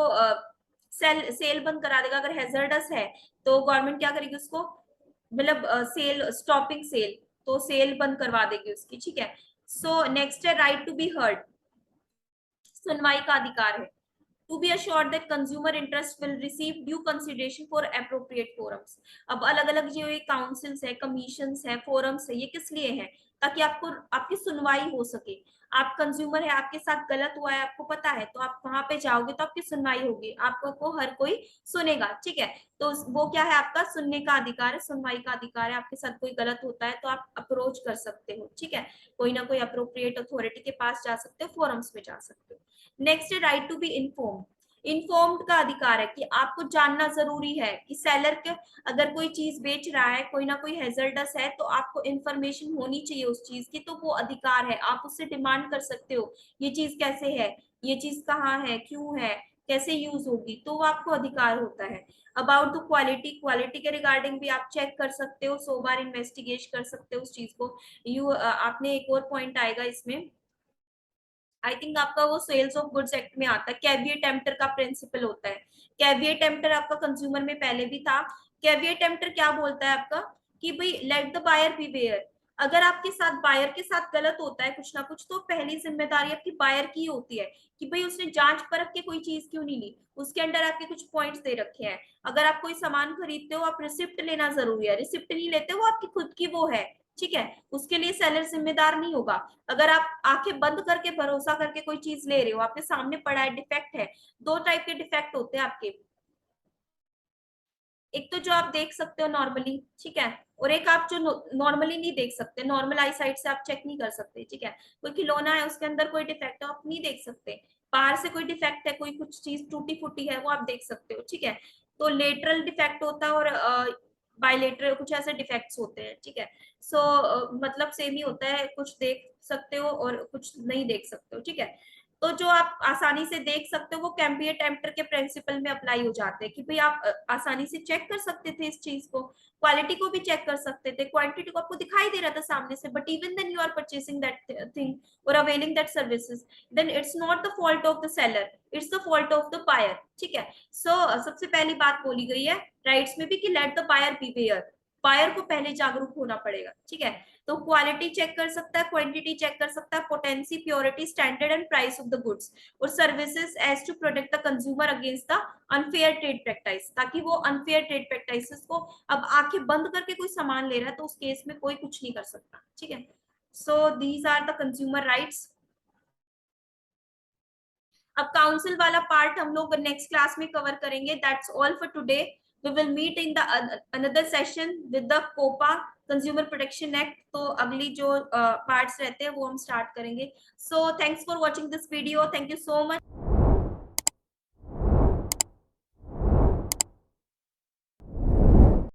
सेल बंद करा देगा। अगर हैजर्डस है तो गवर्नमेंट क्या करेगी उसको, मतलब सेल स्टॉपिंग सेल, तो सेल बंद करवा देगी उसकी, ठीक है। सो नेक्स्ट है राइट टू बी हर्ड। सुनवाई का अधिकार है। to be assured that consumer interest will receive due consideration for appropriate forums। अब अलग अलग जो ये काउंसिल्स है, कमीशंस है, फोरम्स है, ये किस लिए है? ताकि आपको आपकी सुनवाई हो सके। आप कंज्यूमर है, आपके साथ गलत हुआ है, आपको पता है, तो आप वहां पे जाओगे तो आपकी सुनवाई होगी, आपको को हर कोई सुनेगा, ठीक है। तो वो क्या है? आपका सुनने का अधिकार है, सुनवाई का अधिकार है। आपके साथ कोई गलत होता है तो आप अप्रोच कर सकते हो, ठीक है, कोई ना कोई अप्रोप्रिएट अथॉरिटी के पास जा सकते हो, फोरम्स में जा सकते हो। नेक्स्ट है right to be inform. Informed का अधिकार है कि आपको जानना जरूरी है कि सेलर के अगर कोई चीज बेच रहा है, कोई ना कोई हैजर्डस है, तो आपको इन्फॉर्मेशन होनी चाहिए उस चीज की, तो वो अधिकार है, आप उससे डिमांड कर सकते हो ये चीज कैसे है, ये चीज कहाँ है, क्यों है, कैसे यूज होगी, तो वो आपको अधिकार होता है। अबाउट द क्वालिटी, क्वालिटी के रिगार्डिंग भी आप चेक कर सकते हो, 100 बार इन्वेस्टिगेट कर सकते हो उस चीज को। आपने एक और पॉइंट आएगा इसमें, आई थिंक आपका वो सेल्स ऑफ गुड्स एक्ट में आता है, कैविएट टेम्पटर का प्रिंसिपल होता है। कैविएट टेम्पटर आपका कंज्यूमर में पहले भी था। कैविएट टेम्पटर क्या बोलता है आपका, कि भाई let the buyer beware. अगर आपके साथ बायर के साथ गलत होता है कुछ ना कुछ, तो पहली जिम्मेदारी आपकी बायर की होती है कि भाई उसने जांच परख के कोई चीज क्यों नहीं ली। उसके अंडर आपके कुछ पॉइंट्स दे रखे हैं। अगर आप कोई सामान खरीदते हो, आप रिसिप्ट लेना जरूरी है, रिसिप्ट नहीं लेते वो आपकी खुद की वो है, ठीक है, उसके लिए सेलर जिम्मेदार नहीं होगा। अगर आप आंखें बंद करके भरोसा करके कोई चीज ले रहे हो, आपके सामने पड़ा है, डिफेक्ट है, दो टाइप के डिफेक्ट होते हैं आपके। एक तो जो आप देख सकते हो नॉर्मली, ठीक है, और एक आप जो नॉर्मली नहीं देख सकते, नॉर्मल आई साइट से आप चेक नहीं कर सकते, ठीक है। कोई खिलौना है उसके अंदर कोई डिफेक्ट है, आप नहीं देख सकते। बाहर से कोई डिफेक्ट है, कोई कुछ चीज टूटी फूटी है, वो आप देख सकते हो, ठीक है। तो लेटरल डिफेक्ट होता है और बायलेटरल कुछ ऐसे डिफेक्ट्स होते हैं, ठीक है। मतलब सेम ही होता है, कुछ देख सकते हो और कुछ नहीं देख सकते हो, ठीक है। तो जो आप आसानी से देख सकते हो वो कैम्पियर टेम्पटर के प्रिंसिपल में अप्लाई हो जाते हैं कि भाई आप आसानी से चेक कर सकते थे इस चीज को, क्वालिटी को भी चेक कर सकते थे, क्वांटिटी को आपको दिखाई दे रहा था सामने से, but even then you are purchasing that thing और availing that services, then it's not the fault of the seller, it's the fault of the buyer. ठीक है, सो सबसे पहली बात बोली गई है राइट्स में भी कि let the buyer beware, buyer को पहले जागरूक होना पड़ेगा। ठीक है, तो क्वालिटी चेक कर सकता है, क्वांटिटी चेक कर सकता है, potency, purity, standard and price of the goods और services as to protect the consumer against the unfair trade practice, ताकि वो अनफेयर ट्रेड प्रैक्टिसेस को, अब आंखें बंद करके कोई सामान ले रहा है तो उस केस में कोई कुछ नहीं कर सकता। ठीक है, so these are the consumer rights. अब काउंसिल वाला पार्ट हम लोग नेक्स्ट क्लास में कवर करेंगे। That's all for today, we will meet in the another session with the COPA consumer protection act. तो अगली जो पार्ट्स रहते हैं वो हम स्टार्ट करेंगे। So thanks for watching this video, thank you so much.